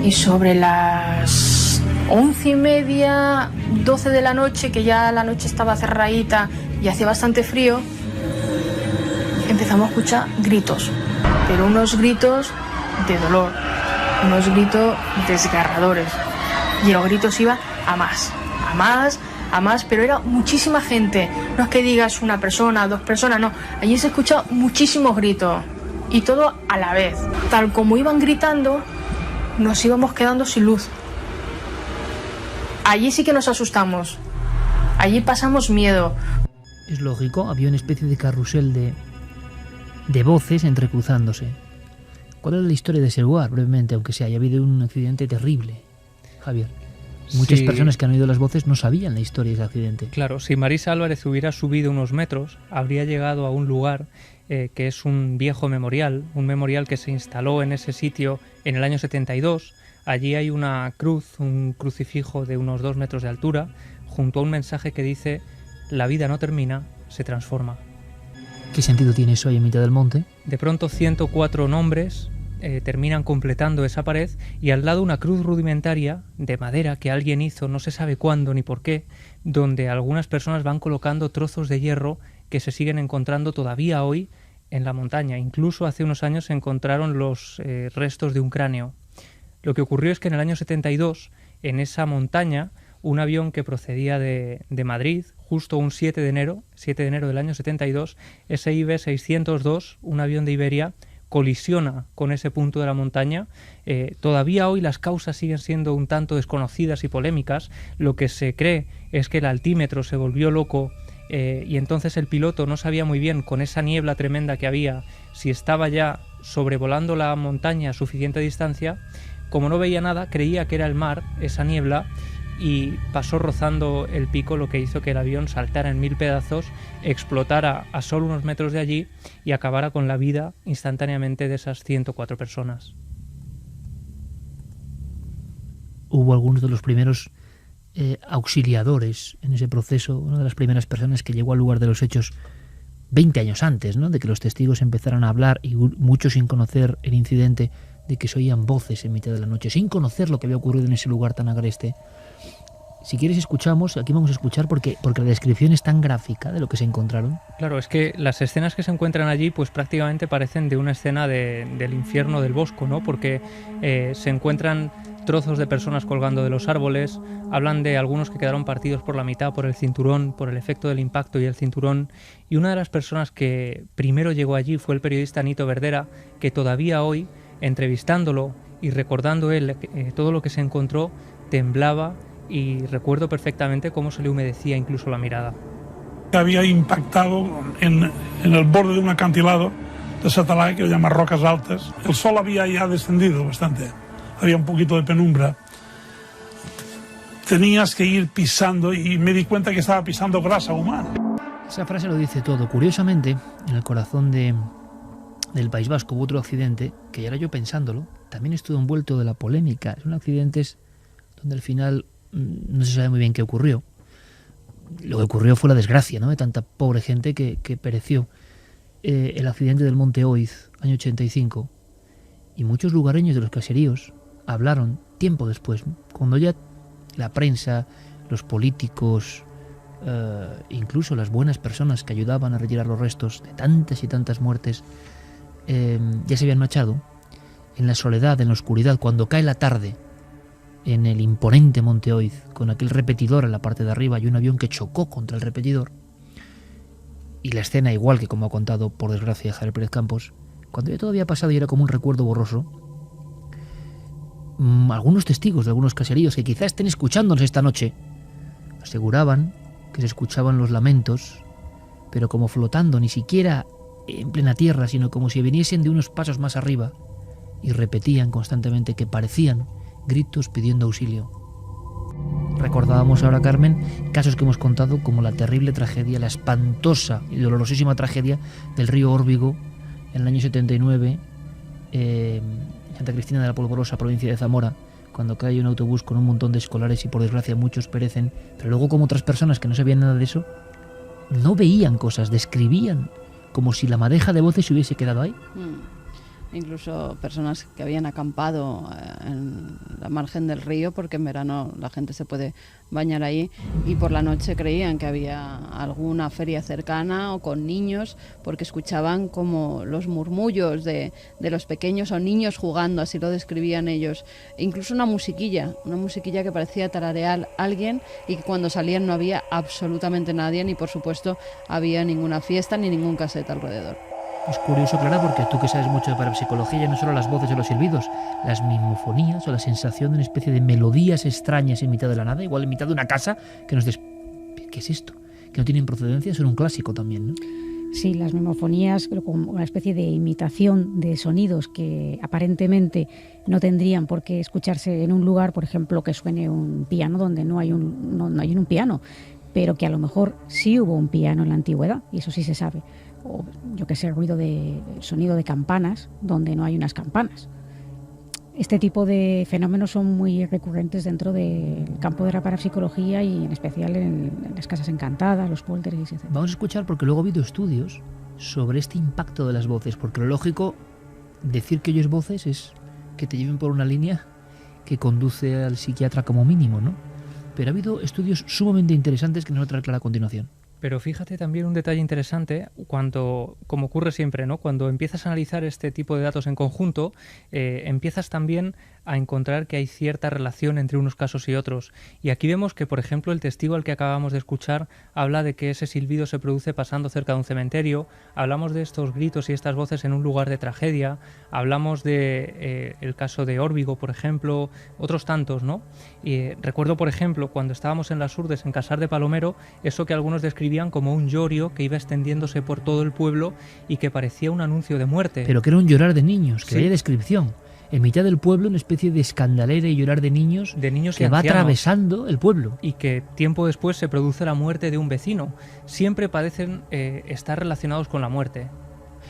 Y sobre las 11:30, 12 de la noche, que ya la noche estaba cerradita y hacía bastante frío, empezamos a escuchar gritos. Pero unos gritos de dolor, unos gritos desgarradores. Y los gritos iban a más, pero era muchísima gente. No es que digas una persona, 2 personas, no. Allí se escuchaban muchísimos gritos y todo a la vez. Tal como iban gritando, nos íbamos quedando sin luz. Allí sí que nos asustamos. Allí pasamos miedo. Es lógico, había una especie de carrusel de voces entrecruzándose. ¿Cuál era la historia de ese lugar, brevemente, aunque sea haya habido un accidente terrible, Javier? Muchas personas que han oído las voces no sabían la historia de ese accidente. Claro, si Marisa Álvarez hubiera subido unos metros, habría llegado a un lugar que es un viejo memorial, un memorial que se instaló en ese sitio en el año 72. Allí hay una cruz, un crucifijo de unos 2 metros de altura, junto a un mensaje que dice: la vida no termina, se transforma. ¿Qué sentido tiene eso ahí en mitad del monte? De pronto 104 nombres terminan completando esa pared, y al lado una cruz rudimentaria de madera que alguien hizo, no se sabe cuándo ni por qué, donde algunas personas van colocando trozos de hierro que se siguen encontrando todavía hoy en la montaña. Incluso hace unos años se encontraron los restos de un cráneo. Lo que ocurrió es que en el año 72, en esa montaña, un avión que procedía de Madrid, justo un 7 de enero del año 72, ese IB-602, un avión de Iberia, colisiona con ese punto de la montaña. Todavía hoy las causas siguen siendo un tanto desconocidas y polémicas. Lo que se cree es que el altímetro se volvió loco y entonces el piloto no sabía muy bien, con esa niebla tremenda que había, si estaba ya sobrevolando la montaña a suficiente distancia. Como no veía nada, creía que era el mar, esa niebla, y pasó rozando el pico, lo que hizo que el avión saltara en 1000 pedazos, explotara a solo unos metros de allí y acabara con la vida instantáneamente de esas 104 personas. Hubo algunos de los primeros auxiliadores en ese proceso, una de las primeras personas que llegó al lugar de los hechos 20 años antes, ¿no?, de que los testigos empezaran a hablar, y muchos sin conocer el incidente, de que se oían voces en mitad de la noche, sin conocer lo que había ocurrido en ese lugar tan agreste. Si quieres escuchamos, aquí vamos a escuchar porque la descripción es tan gráfica de lo que se encontraron. Claro, es que las escenas que se encuentran allí pues prácticamente parecen de una escena del infierno del Bosco, ¿no? Porque se encuentran trozos de personas colgando de los árboles, hablan de algunos que quedaron partidos por la mitad por el cinturón, por el efecto del impacto y el cinturón, y una de las personas que primero llegó allí fue el periodista Nito Verdera, que todavía hoy, entrevistándolo y recordando él todo lo que se encontró, temblaba, y recuerdo perfectamente cómo se le humedecía incluso la mirada. Había impactado en el borde de un acantilado de Satellite que se llama Rocas Altas. El sol había ya descendido bastante, había un poquito de penumbra. Tenías que ir pisando y me di cuenta que estaba pisando grasa humana. Esa frase lo dice todo. Curiosamente, en el corazón del País Vasco hubo otro accidente que, ya era yo pensándolo, también estuvo envuelto de la polémica. Son accidentes donde al final no se sabe muy bien qué ocurrió. Lo que ocurrió fue la desgracia, ¿no?, de tanta pobre gente que pereció. El accidente del Monte Oiz, año 85, y muchos lugareños de los caseríos hablaron tiempo después, cuando ya la prensa, los políticos, incluso las buenas personas que ayudaban a retirar los restos de tantas y tantas muertes, ya se habían marchado. En la soledad, en la oscuridad, cuando cae la tarde, en el imponente Monte Oiz, con aquel repetidor en la parte de arriba y un avión que chocó contra el repetidor, y la escena, igual que como ha contado por desgracia Javier Pérez Campos, cuando ya todo había pasado y era como un recuerdo borroso, algunos testigos de algunos caseríos que quizás estén escuchándonos esta noche aseguraban que se escuchaban los lamentos, pero como flotando, ni siquiera en plena tierra, sino como si viniesen de unos pasos más arriba, y repetían constantemente que parecían gritos pidiendo auxilio. Recordábamos ahora, Carmen, casos que hemos contado como la terrible tragedia, la espantosa y dolorosísima tragedia del río Órbigo en el año 79, en Santa Cristina de la Polvorosa, provincia de Zamora, cuando cae un autobús con un montón de escolares y por desgracia muchos perecen, pero luego como otras personas que no sabían nada de eso, no veían cosas, describían como si la madeja de voces se hubiese quedado ahí. Incluso personas que habían acampado en la margen del río, porque en verano la gente se puede bañar ahí, y por la noche creían que había alguna feria cercana o con niños, porque escuchaban como los murmullos de los pequeños o niños jugando, así lo describían ellos. E incluso una musiquilla que parecía tararear a alguien, y que cuando salían no había absolutamente nadie, ni por supuesto había ninguna fiesta ni ningún cassette alrededor. Es curioso, Clara, porque tú que sabes mucho de parapsicología, ya no solo las voces o los silbidos, las mimofonías o la sensación de una especie de melodías extrañas en mitad de la nada, igual en mitad de una casa, que nos ¿qué es esto? Que no tienen procedencia, son un clásico también, ¿no? Sí, las mimofonías, como una especie de imitación de sonidos que aparentemente no tendrían por qué escucharse en un lugar, por ejemplo, que suene un piano donde no hay un piano, pero que a lo mejor sí hubo un piano en la antigüedad, y eso sí se sabe. O yo que sé, sonido de campanas donde no hay unas campanas. Este tipo de fenómenos son muy recurrentes dentro del campo de la parapsicología y en especial en las casas encantadas, los poltergeists, etc. Vamos a escuchar, porque luego ha habido estudios sobre este impacto de las voces, porque lo lógico, decir que oyes voces es que te lleven por una línea que conduce al psiquiatra como mínimo, ¿no? Pero ha habido estudios sumamente interesantes que nos va a traer Clara a continuación. Pero fíjate también un detalle interesante, como ocurre siempre, ¿no? Cuando empiezas a analizar este tipo de datos en conjunto, empiezas también a encontrar que hay cierta relación entre unos casos y otros. Y aquí vemos que, por ejemplo, el testigo al que acabamos de escuchar habla de que ese silbido se produce pasando cerca de un cementerio, hablamos de estos gritos y estas voces en un lugar de tragedia, hablamos de el caso de Órbigo, por ejemplo, otros tantos, ¿no? Y recuerdo, por ejemplo, cuando estábamos en las Urdes, en Casar de Palomero, eso que algunos describían como un llorio que iba extendiéndose por todo el pueblo y que parecía un anuncio de muerte. Pero que era un llorar de niños, que sí. Hay descripción. En mitad del pueblo, una especie de escandalera y llorar de niños que va atravesando el pueblo. Y que tiempo después se produce la muerte de un vecino. Siempre parecen estar relacionados con la muerte.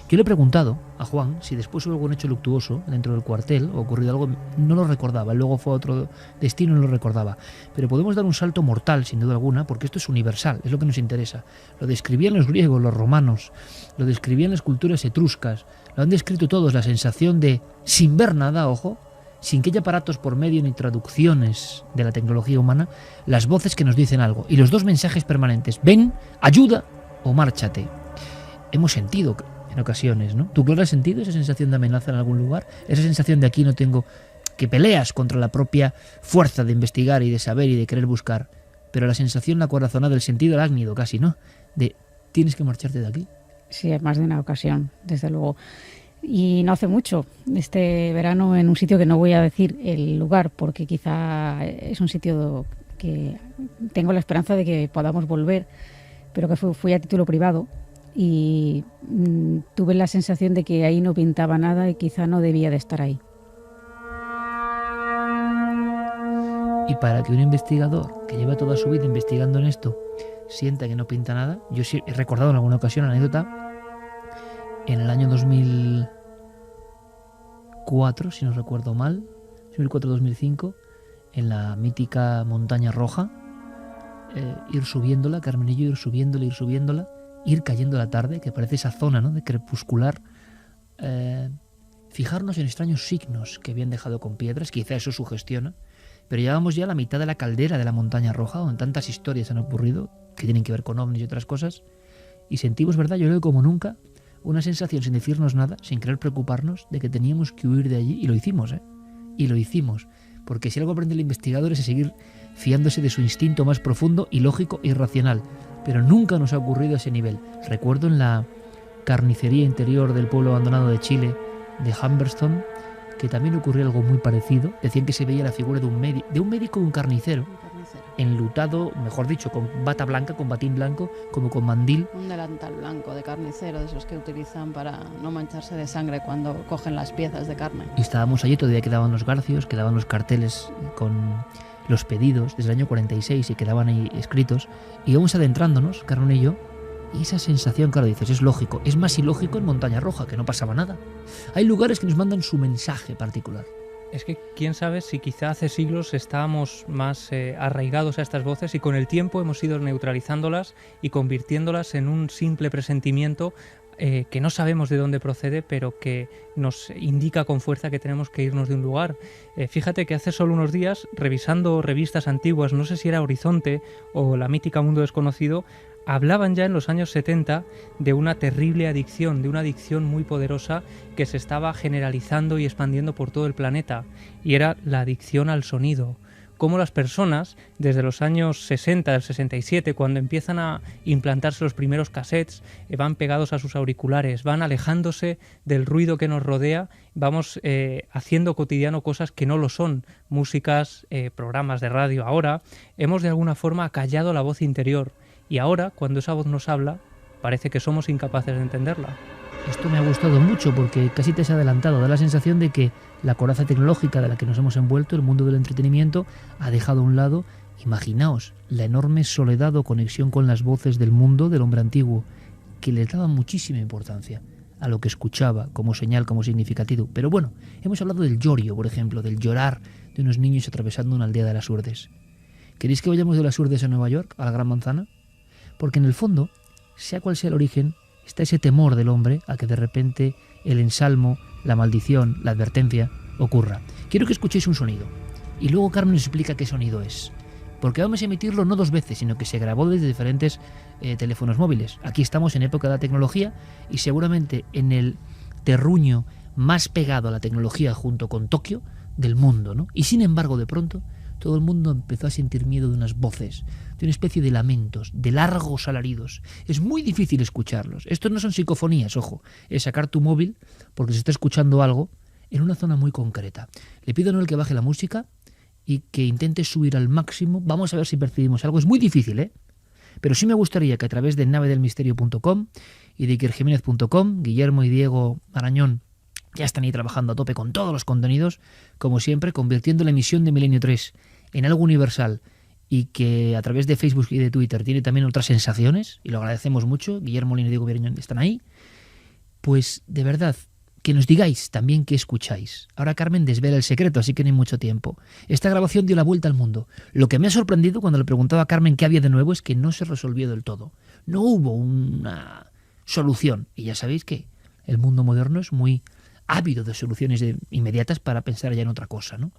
Yo le he preguntado a Juan si después hubo algún hecho luctuoso dentro del cuartel o ocurrido algo, no lo recordaba, luego fue a otro destino, no lo recordaba. Pero podemos dar un salto mortal, sin duda alguna, porque esto es universal, es lo que nos interesa. Lo describían los griegos, los romanos, lo describían las culturas etruscas, lo han descrito todos, la sensación de, sin ver nada, ojo, sin que haya aparatos por medio ni traducciones de la tecnología humana, las voces que nos dicen algo. Y los dos mensajes permanentes, ven, ayuda o márchate. Hemos sentido en ocasiones, ¿no? ¿Tú, Clara, has sentido esa sensación de amenaza en algún lugar? Esa sensación de aquí no tengo, que peleas contra la propia fuerza de investigar y de saber y de querer buscar, pero la sensación, la corazonada, el sentido arácnido casi, ¿no? De tienes que marcharte de aquí. Sí, es más de una ocasión, desde luego. Y no hace mucho, este verano, en un sitio que no voy a decir el lugar, porque quizá es un sitio que tengo la esperanza de que podamos volver, pero que fui a título privado y tuve la sensación de que ahí no pintaba nada y quizá no debía de estar ahí. Y para que un investigador que lleva toda su vida investigando en esto sienta que no pinta nada, yo sí he recordado en alguna ocasión una anécdota en el año 2004, si no recuerdo mal, 2004-2005, en la mítica montaña roja, ir subiéndola, Carmen y yo ir subiéndola, ir cayendo la tarde, que parece esa zona, ¿no?, de crepuscular, fijarnos en extraños signos que habían dejado con piedras, quizá eso sugestiona, pero llevábamos ya a la mitad de la caldera de la montaña roja, donde tantas historias han ocurrido, que tienen que ver con ovnis y otras cosas, y sentimos, ¿verdad?, yo creo que como nunca, una sensación sin decirnos nada, sin querer preocuparnos, de que teníamos que huir de allí, y lo hicimos, y lo hicimos, porque si algo aprende el investigador es a seguir fiándose de su instinto más profundo y lógico e irracional, pero nunca nos ha ocurrido a ese nivel. Recuerdo en la carnicería interior del pueblo abandonado de Chile, de Humberston, que también ocurrió algo muy parecido. Decían que se veía la figura de un médico y de un carnicero, enlutado, mejor dicho, con bata blanca, con batín blanco, como con mandil. Un delantal blanco de carnicero, de esos que utilizan para no mancharse de sangre cuando cogen las piezas de carne. Y estábamos allí, todavía quedaban los garcios, quedaban los carteles con los pedidos desde el año 46 y quedaban ahí escritos. Y íbamos adentrándonos, Carmen y yo, y esa sensación, claro, dices, es lógico. Es más ilógico en Montaña Roja, que no pasaba nada. Hay lugares que nos mandan su mensaje particular. Es que quién sabe si quizá hace siglos estábamos más arraigados a estas voces y con el tiempo hemos ido neutralizándolas y convirtiéndolas en un simple presentimiento que no sabemos de dónde procede, pero que nos indica con fuerza que tenemos que irnos de un lugar. Fíjate que hace solo unos días, revisando revistas antiguas, no sé si era Horizonte o la mítica Mundo Desconocido, hablaban ya en los años 70 de una terrible adicción, de una adicción muy poderosa que se estaba generalizando y expandiendo por todo el planeta, y era la adicción al sonido. Cómo las personas, desde los años 60, del 67, cuando empiezan a implantarse los primeros cassettes, van pegados a sus auriculares, van alejándose del ruido que nos rodea, vamos haciendo cotidiano cosas que no lo son, músicas, programas de radio. Ahora hemos de alguna forma acallado la voz interior, y ahora, cuando esa voz nos habla, parece que somos incapaces de entenderla. Esto me ha gustado mucho porque casi te has adelantado. Da la sensación de que la coraza tecnológica de la que nos hemos envuelto, el mundo del entretenimiento, ha dejado a un lado, imaginaos, la enorme soledad o conexión con las voces del mundo del hombre antiguo, que le daba muchísima importancia a lo que escuchaba como señal, como significativo. Pero bueno, hemos hablado del llorio, por ejemplo, del llorar de unos niños atravesando una aldea de las Urdes. ¿Queréis que vayamos de las Urdes a Nueva York, a la Gran Manzana? Porque en el fondo, sea cual sea el origen, está ese temor del hombre a que de repente el ensalmo, la maldición, la advertencia ocurra. Quiero que escuchéis un sonido y luego Carmen nos explica qué sonido es, porque vamos a emitirlo no 2 veces, sino que se grabó desde diferentes teléfonos móviles. Aquí estamos en época de la tecnología y seguramente en el terruño más pegado a la tecnología junto con Tokio del mundo, ¿no? Y sin embargo, de pronto, todo el mundo empezó a sentir miedo de unas voces, de una especie de lamentos, de largos alaridos. Es muy difícil escucharlos. Estos no son psicofonías, ojo. Es sacar tu móvil porque se está escuchando algo en una zona muy concreta. Le pido a Noel que baje la música y que intente subir al máximo. Vamos a ver si percibimos algo. Es muy difícil, Pero sí me gustaría que a través de navedelmisterio.com y de ikerjiménez.com, Guillermo y Diego Arañón ya están ahí trabajando a tope con todos los contenidos, como siempre, convirtiendo la emisión de Milenio 3 en algo universal y que a través de Facebook y de Twitter tiene también otras sensaciones, y lo agradecemos mucho. Guillermo Molina y Diego Arañón están ahí. Pues de verdad, que nos digáis también qué escucháis. Ahora Carmen desvela el secreto, así que no hay mucho tiempo. Esta grabación dio la vuelta al mundo. Lo que me ha sorprendido cuando le preguntaba a Carmen qué había de nuevo es que no se resolvió del todo. No hubo una solución. Y ya sabéis que el mundo moderno es muy ávido de soluciones inmediatas para pensar ya en otra cosa, ¿no?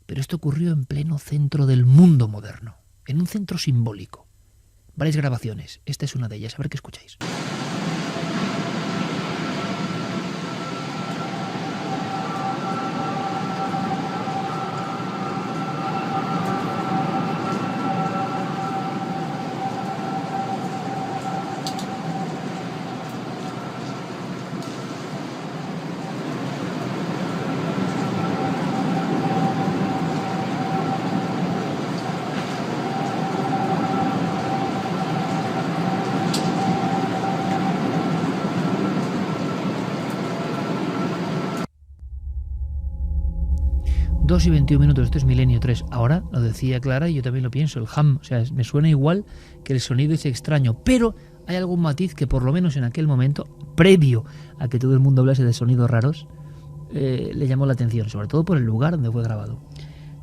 Pero esto ocurrió en pleno centro del mundo moderno, en un centro simbólico. Varias grabaciones. Esta es una de ellas. A ver qué escucháis. 2:21, esto es Milenio 3. Ahora lo decía Clara y yo también lo pienso, el hum, o sea, me suena igual, que el sonido es extraño, pero hay algún matiz que por lo menos en aquel momento, previo a que todo el mundo hablase de sonidos raros, le llamó la atención, sobre todo por el lugar donde fue grabado.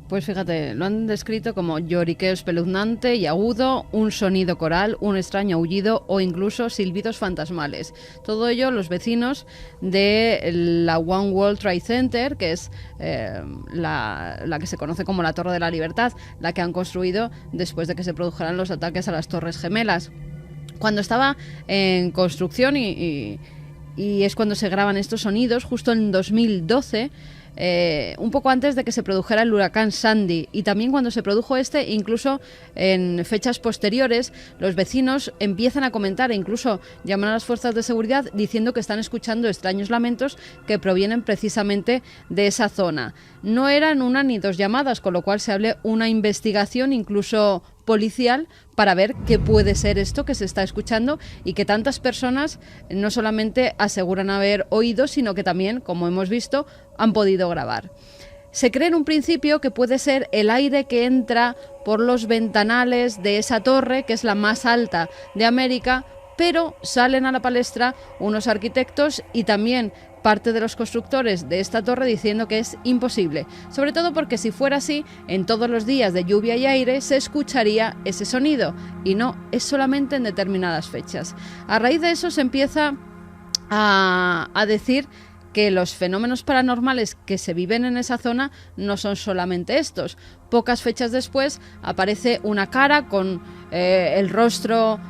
Pues fíjate, lo han descrito como lloriqueo espeluznante y agudo, un sonido coral, un extraño aullido o incluso silbidos fantasmales. Todo ello los vecinos de la One World Trade Center, que es la que se conoce como la Torre de la Libertad, la que han construido después de que se produjeran los ataques a las Torres Gemelas. Cuando estaba en construcción y es cuando se graban estos sonidos, justo en 2012, un poco antes de que se produjera el huracán Sandy, y también cuando se produjo incluso en fechas posteriores, los vecinos empiezan a comentar e incluso llaman a las fuerzas de seguridad diciendo que están escuchando extraños lamentos que provienen precisamente de esa zona. No eran una ni dos llamadas, con lo cual se abre una investigación incluso policial para ver qué puede ser esto que se está escuchando y que tantas personas no solamente aseguran haber oído, sino que también, como hemos visto, han podido grabar. Se cree en un principio que puede ser el aire que entra por los ventanales de esa torre, que es la más alta de América, pero salen a la palestra unos arquitectos y también parte de los constructores de esta torre diciendo que es imposible, sobre todo porque si fuera así, en todos los días de lluvia y aire se escucharía ese sonido, y no, es solamente en determinadas fechas. A raíz de eso se empieza a decir que los fenómenos paranormales que se viven en esa zona no son solamente estos. Pocas fechas después aparece una cara con el rostro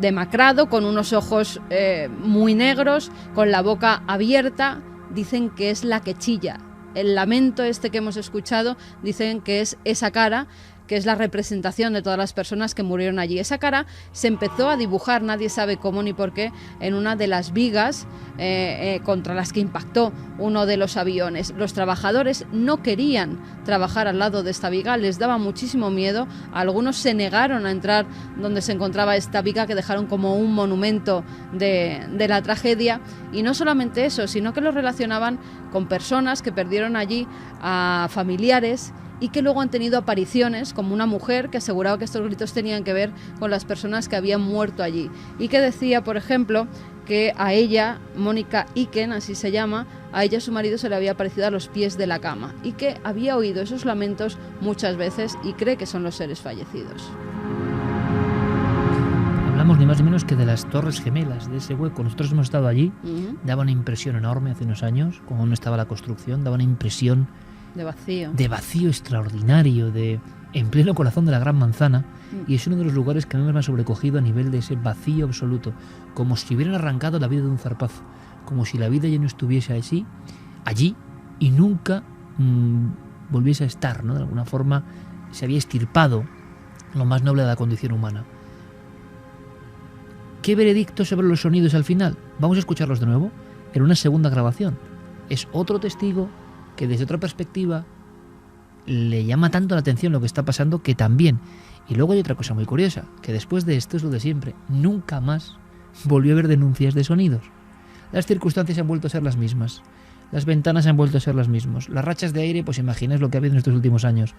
demacrado, con unos ojos muy negros, con la boca abierta. Dicen que es la que chilla. El lamento este que hemos escuchado, dicen que es esa cara, que es la representación de todas las personas que murieron allí. Esa cara se empezó a dibujar, nadie sabe cómo ni por qué, en una de las vigas contra las que impactó uno de los aviones. Los trabajadores no querían trabajar al lado de esta viga, les daba muchísimo miedo. Algunos se negaron a entrar donde se encontraba esta viga, que dejaron como un monumento de la tragedia. Y no solamente eso, sino que lo relacionaban con personas que perdieron allí a familiares y que luego han tenido apariciones, como una mujer que aseguraba que estos gritos tenían que ver con las personas que habían muerto allí, y que decía, por ejemplo, que a ella, Mónica Iken, así se llama, a ella su marido se le había aparecido a los pies de la cama y que había oído esos lamentos muchas veces y cree que son los seres fallecidos. Hablamos ni más ni menos que de las Torres Gemelas, de ese hueco. Nosotros hemos estado allí, daba una impresión enorme hace unos años, cuando no estaba la construcción, daba una impresión de vacío extraordinario, en pleno corazón de la Gran Manzana, y es uno de los lugares que a mí me ha sobrecogido a nivel de ese vacío absoluto, como si hubieran arrancado la vida de un zarpazo, como si la vida ya no estuviese allí y nunca volviese a estar, ¿no? De alguna forma se había extirpado lo más noble de la condición humana. ¿Qué veredicto sobre los sonidos al final? Vamos a escucharlos de nuevo en una segunda grabación. Es otro testigo que desde otra perspectiva le llama tanto la atención lo que está pasando, que también. Y luego hay otra cosa muy curiosa, que después de esto es lo de siempre, nunca más volvió a haber denuncias de sonidos. Las circunstancias han vuelto a ser las mismas, las ventanas han vuelto a ser las mismas, las rachas de aire, pues imagináis lo que ha habido en estos últimos años,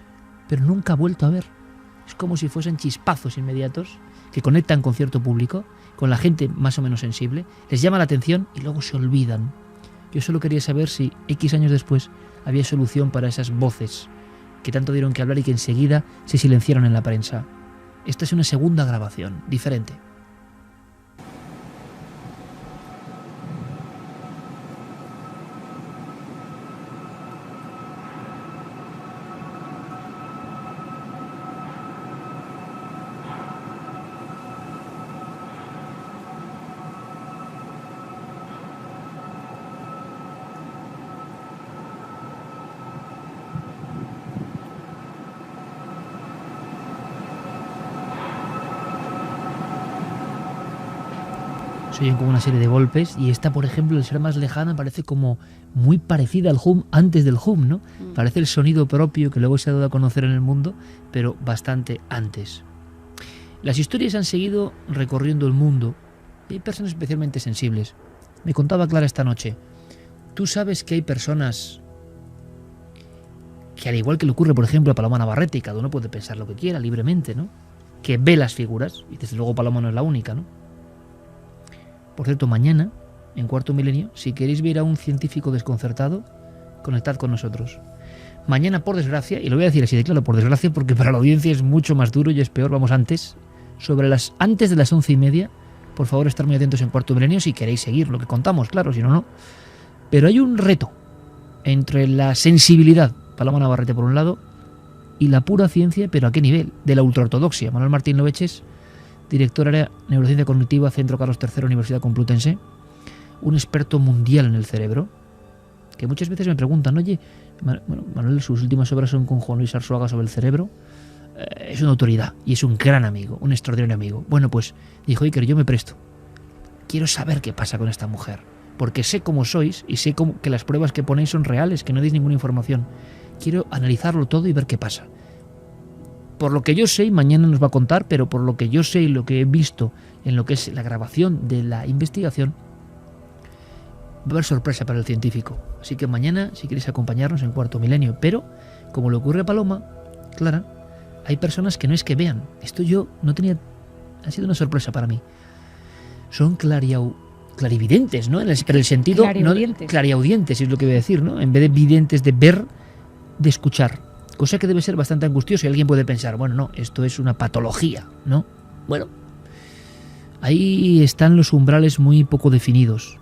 pero nunca ha vuelto a haber. Es como si fuesen chispazos inmediatos que conectan con cierto público, con la gente más o menos sensible, les llama la atención y luego se olvidan. Yo solo quería saber si X años después había solución para esas voces que tanto dieron que hablar y que enseguida se silenciaron en la prensa. Esta es una segunda grabación, diferente. Se oyen como una serie de golpes, y esta, por ejemplo, al ser más lejana, parece como muy parecida al hum antes del hum, ¿no? Parece el sonido propio que luego se ha dado a conocer en el mundo, pero bastante antes. Las historias han seguido recorriendo el mundo y hay personas especialmente sensibles. Me contaba Clara esta noche, tú sabes que hay personas que al igual que le ocurre, por ejemplo, a Paloma Navarrete, y cada uno puede pensar lo que quiera libremente, ¿no? Que ve las figuras, y desde luego Paloma no es la única, ¿no? Por cierto, mañana, en Cuarto Milenio, si queréis ver a un científico desconcertado, conectad con nosotros. Mañana, por desgracia, y lo voy a decir así de claro, por desgracia, porque para la audiencia es mucho más duro y es peor, vamos antes de las 11:30, por favor, estar muy atentos en Cuarto Milenio si queréis seguir lo que contamos, claro, si no, no. Pero hay un reto entre la sensibilidad, Paloma Navarrete por un lado, y la pura ciencia, pero ¿a qué nivel? De la ultraortodoxia. Manuel Martín Loeches, director área Neurociencia Cognitiva, Centro Carlos III, Universidad Complutense, un experto mundial en el cerebro, que muchas veces me preguntan, oye, Manuel, sus últimas obras son con Juan Luis Arzuaga sobre el cerebro. Es una autoridad y es un gran amigo, un extraordinario amigo. Bueno, pues dijo Iker, yo me presto. Quiero saber qué pasa con esta mujer, porque sé cómo sois y sé que las pruebas que ponéis son reales, que no deis ninguna información. Quiero analizarlo todo y ver qué pasa. Por lo que yo sé, y mañana nos va a contar, pero por lo que yo sé y lo que he visto en lo que es la grabación de la investigación, va a haber sorpresa para el científico. Así que mañana, si queréis acompañarnos en Cuarto Milenio, pero como le ocurre a Paloma, Clara, hay personas que no es que vean. Esto yo no tenía... Ha sido una sorpresa para mí. Son clarividentes, ¿no? Pero el sentido... Clariaudientes. No, clariaudientes es lo que voy a decir, ¿no? En vez de videntes, de ver, de escuchar. Cosa que debe ser bastante angustiosa y alguien puede pensar, bueno, no, esto es una patología, ¿no? Bueno, ahí están los umbrales muy poco definidos.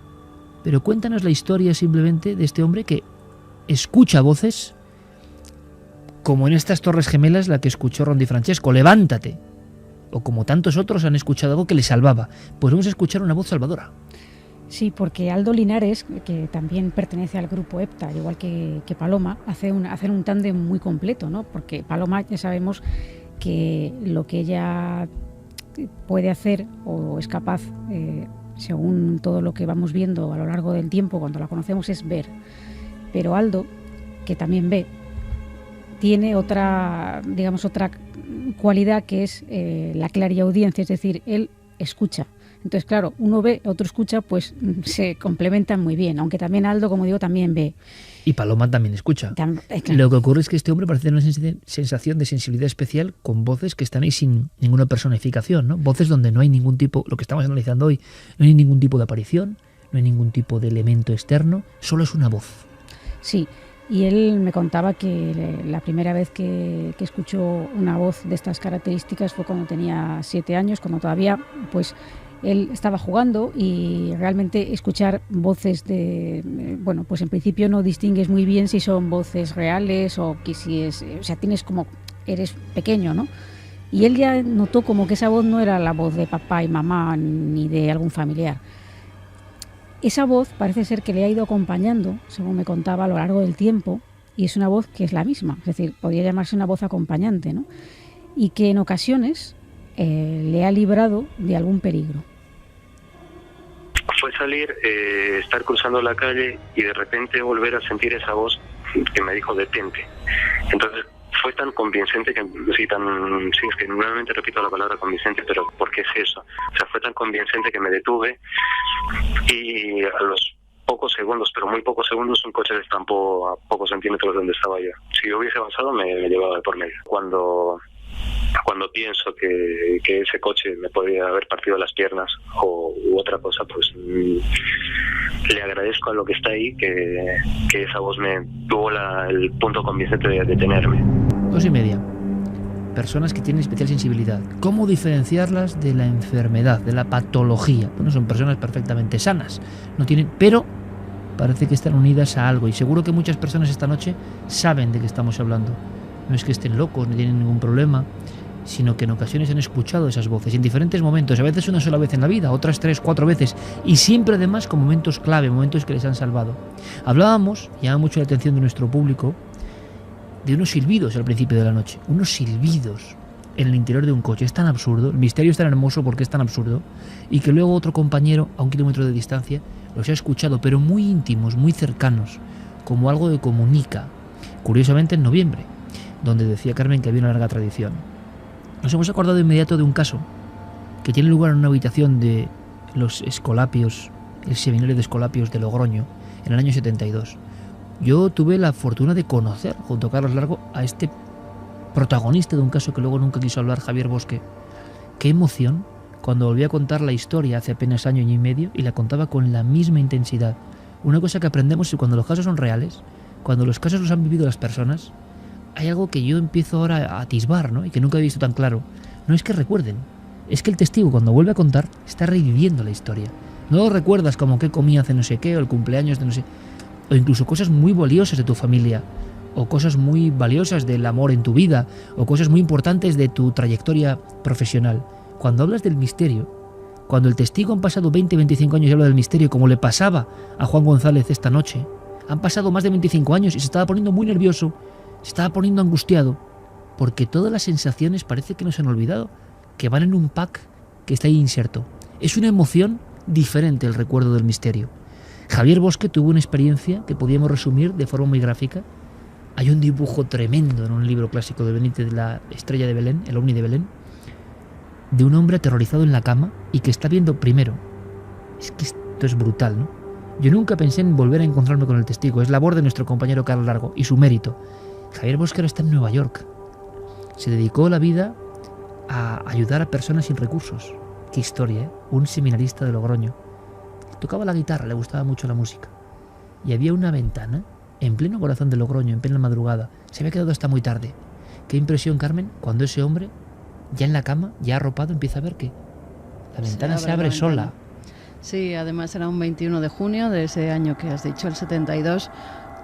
Pero cuéntanos la historia simplemente de este hombre que escucha voces, como en estas Torres Gemelas la que escuchó Ron Di Francesco, levántate. O como tantos otros han escuchado algo que le salvaba. Pues vamos a escuchar una voz salvadora. Sí, porque Aldo Linares, que también pertenece al grupo EPTA, al igual que Paloma, hacen un tándem muy completo, ¿no? Porque Paloma ya sabemos que lo que ella puede hacer o es capaz, según todo lo que vamos viendo a lo largo del tiempo, cuando la conocemos, es ver. Pero Aldo, que también ve, tiene otra cualidad que es la clariaudiencia, es decir, él escucha. Entonces, claro, uno ve, otro escucha, pues se complementan muy bien, aunque también Aldo, como digo, también ve. Y Paloma también escucha. Claro. Lo que ocurre es que este hombre parece tener una sensación de sensibilidad especial con voces que están ahí sin ninguna personificación, ¿no? Voces donde no hay ningún tipo, lo que estamos analizando hoy, no hay ningún tipo de aparición, no hay ningún tipo de elemento externo, solo es una voz. Sí, y él me contaba que la primera vez que escuchó una voz de estas características fue cuando tenía 7 años, cuando todavía, pues, él estaba jugando y realmente escuchar voces bueno, pues en principio no distingues muy bien si son voces reales o que si es, o sea, tienes como, eres pequeño, ¿no? Y él ya notó como que esa voz no era la voz de papá y mamá ni de algún familiar. Esa voz parece ser que le ha ido acompañando, según me contaba, a lo largo del tiempo, y es una voz que es la misma, es decir, podría llamarse una voz acompañante, ¿no? Y que en ocasiones le ha librado de algún peligro. Fue salir, estar cruzando la calle y de repente volver a sentir esa voz que me dijo detente. Entonces fue tan convincente que, sí, es que nuevamente repito la palabra convincente, pero ¿por qué es eso? O sea, fue tan convincente que me detuve y a los pocos segundos, pero muy pocos segundos, un coche se estampó a pocos centímetros de donde estaba yo. Si yo hubiese avanzado me llevaba de por medio. Cuando pienso que ese coche me podría haber partido las piernas u otra cosa, pues le agradezco a lo que está ahí que esa voz me tuvo el punto convincente de detenerme. 2:30. Personas que tienen especial sensibilidad. ¿Cómo diferenciarlas de la enfermedad, de la patología? Bueno, son personas perfectamente sanas, no tienen, pero parece que están unidas a algo y seguro que muchas personas esta noche saben de qué estamos hablando. No es que estén locos, ni tienen ningún problema, sino que en ocasiones han escuchado esas voces en diferentes momentos, a veces una sola vez en la vida, otras 3, 4 veces, y siempre además con momentos clave, momentos que les han salvado. Hablábamos, llama mucho la atención de nuestro público, de unos silbidos al principio de la noche, unos silbidos en el interior de un coche. Es tan absurdo, el misterio es tan hermoso porque es tan absurdo, y que luego otro compañero a 1 kilómetro de distancia los ha escuchado, pero muy íntimos, muy cercanos, como algo que comunica. Curiosamente en noviembre, donde decía Carmen que había una larga tradición. Nos hemos acordado de inmediato de un caso que tiene lugar en una habitación de los Escolapios, el seminario de Escolapios de Logroño, en el año 72. Yo tuve la fortuna de conocer, junto a Carlos Largo, a este protagonista de un caso que luego nunca quiso hablar, Javier Bosque. Qué emoción cuando volví a contar la historia hace apenas año y medio y la contaba con la misma intensidad. Una cosa que aprendemos es que cuando los casos son reales, cuando los casos los han vivido las personas, hay algo que yo empiezo ahora a atisbar, ¿no? Y que nunca he visto tan claro. No es que recuerden, es que el testigo cuando vuelve a contar está reviviendo la historia. No lo recuerdas como qué comía hace no sé qué, o el cumpleaños de no sé, o incluso cosas muy valiosas de tu familia, o cosas muy valiosas del amor en tu vida, o cosas muy importantes de tu trayectoria profesional. Cuando hablas del misterio, cuando el testigo han pasado 20, 25 años y habla del misterio, como le pasaba a Juan González esta noche, han pasado más de 25 años y se estaba poniendo muy nervioso, se estaba poniendo angustiado, porque todas las sensaciones parece que no se han olvidado, que van en un pack que está ahí inserto. Es una emoción diferente el recuerdo del misterio. Javier Bosque tuvo una experiencia que podíamos resumir de forma muy gráfica. Hay un dibujo tremendo en un libro clásico de Benítez, de la Estrella de Belén, el Ovni de Belén, de un hombre aterrorizado en la cama y que está viendo primero. Es que esto es brutal, ¿no? Yo nunca pensé en volver a encontrarme con el testigo. Es labor de nuestro compañero Carlos Largo y su mérito. Javier Bosque ahora está en Nueva York. Se dedicó la vida a ayudar a personas sin recursos. Qué historia, ¿eh? Un seminarista de Logroño. Tocaba la guitarra, le gustaba mucho la música. Y había una ventana en pleno corazón de Logroño, en plena madrugada. Se había quedado hasta muy tarde. Qué impresión, Carmen, cuando ese hombre, ya en la cama, ya arropado, empieza a ver que la ventana se abre sola. Sí, además era un 21 de junio de ese año que has dicho, el 72,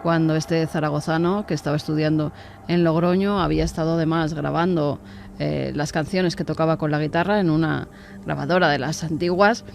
cuando este zaragozano, que estaba estudiando en Logroño, había estado además grabando las canciones que tocaba con la guitarra en una grabadora de las antiguas,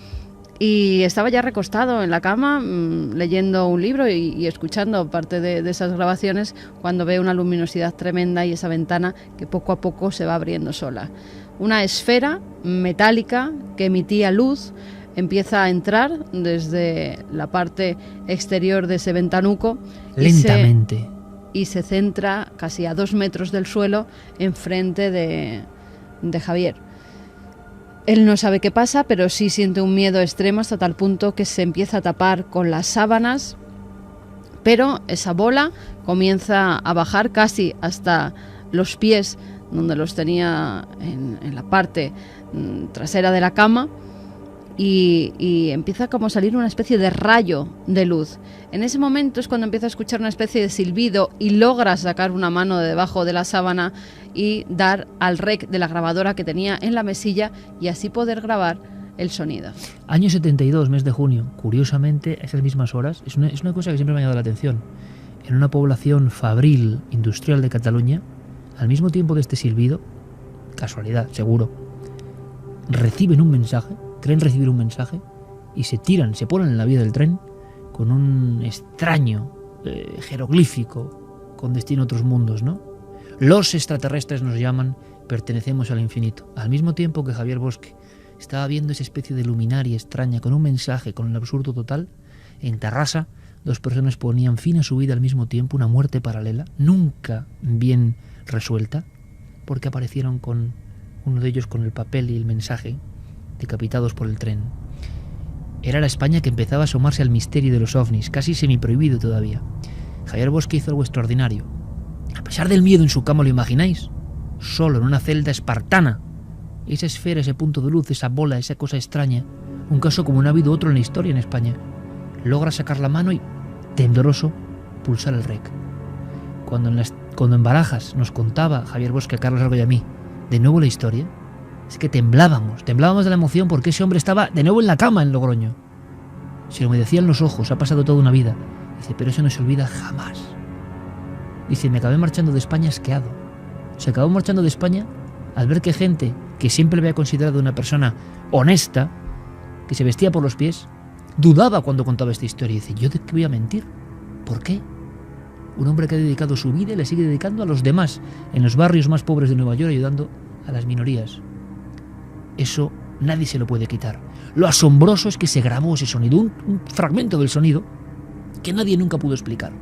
y estaba ya recostado en la cama leyendo un libro y escuchando parte de esas grabaciones, cuando ve una luminosidad tremenda y esa ventana que poco a poco se va abriendo sola. Una esfera metálica que emitía luz empieza a entrar desde la parte exterior de ese ventanuco lentamente y se centra casi a 2 metros del suelo enfrente de Javier. Él no sabe qué pasa, pero sí siente un miedo extremo hasta tal punto que se empieza a tapar con las sábanas, pero esa bola comienza a bajar casi hasta los pies, donde los tenía en la parte trasera de la cama, y empieza como a salir una especie de rayo de luz. En ese momento es cuando empieza a escuchar una especie de silbido y logra sacar una mano de debajo de la sábana y dar al rec de la grabadora que tenía en la mesilla y así poder grabar el sonido. Año 72, mes de junio. Curiosamente, a esas mismas horas, es una cosa que siempre me ha llamado la atención. En una población fabril, industrial de Cataluña, al mismo tiempo de este silbido, casualidad, seguro, reciben un mensaje, creen recibir un mensaje y se ponen en la vía del tren con un extraño jeroglífico con destino a otros mundos, ¿no? Los extraterrestres nos llaman, pertenecemos al infinito. Al mismo tiempo que Javier Bosque estaba viendo esa especie de luminaria extraña con un mensaje, con el absurdo total, en Tarrasa 2 personas ponían fin a su vida al mismo tiempo, una muerte paralela, nunca bien resuelta, porque aparecieron con uno de ellos con el papel y el mensaje, decapitados por el tren. Era la España que empezaba a asomarse al misterio de los ovnis, casi semiprohibido todavía. Javier Bosque hizo algo extraordinario. A pesar del miedo en su cama, ¿lo imagináis? Solo en una celda espartana. Esa esfera, ese punto de luz, esa bola, esa cosa extraña. Un caso como no ha habido otro en la historia en España. Logra sacar la mano y, tembloroso, pulsar el rec. Cuando en Barajas nos contaba Javier Bosque, a Carlos Largo y a mí, de nuevo la historia, es que temblábamos de la emoción porque ese hombre estaba de nuevo en la cama en Logroño. Se lo humedecían los ojos, ha pasado toda una vida. Dice, pero eso no se olvida jamás. Dice, me acabé marchando de España asqueado. Se acabó marchando de España al ver que gente que siempre le había considerado una persona honesta, que se vestía por los pies, dudaba cuando contaba esta historia. Y dice, ¿yo de qué voy a mentir? ¿Por qué? Un hombre que ha dedicado su vida y le sigue dedicando a los demás en los barrios más pobres de Nueva York, ayudando a las minorías. Eso nadie se lo puede quitar. Lo asombroso es que se grabó ese sonido, un fragmento del sonido que nadie nunca pudo explicar.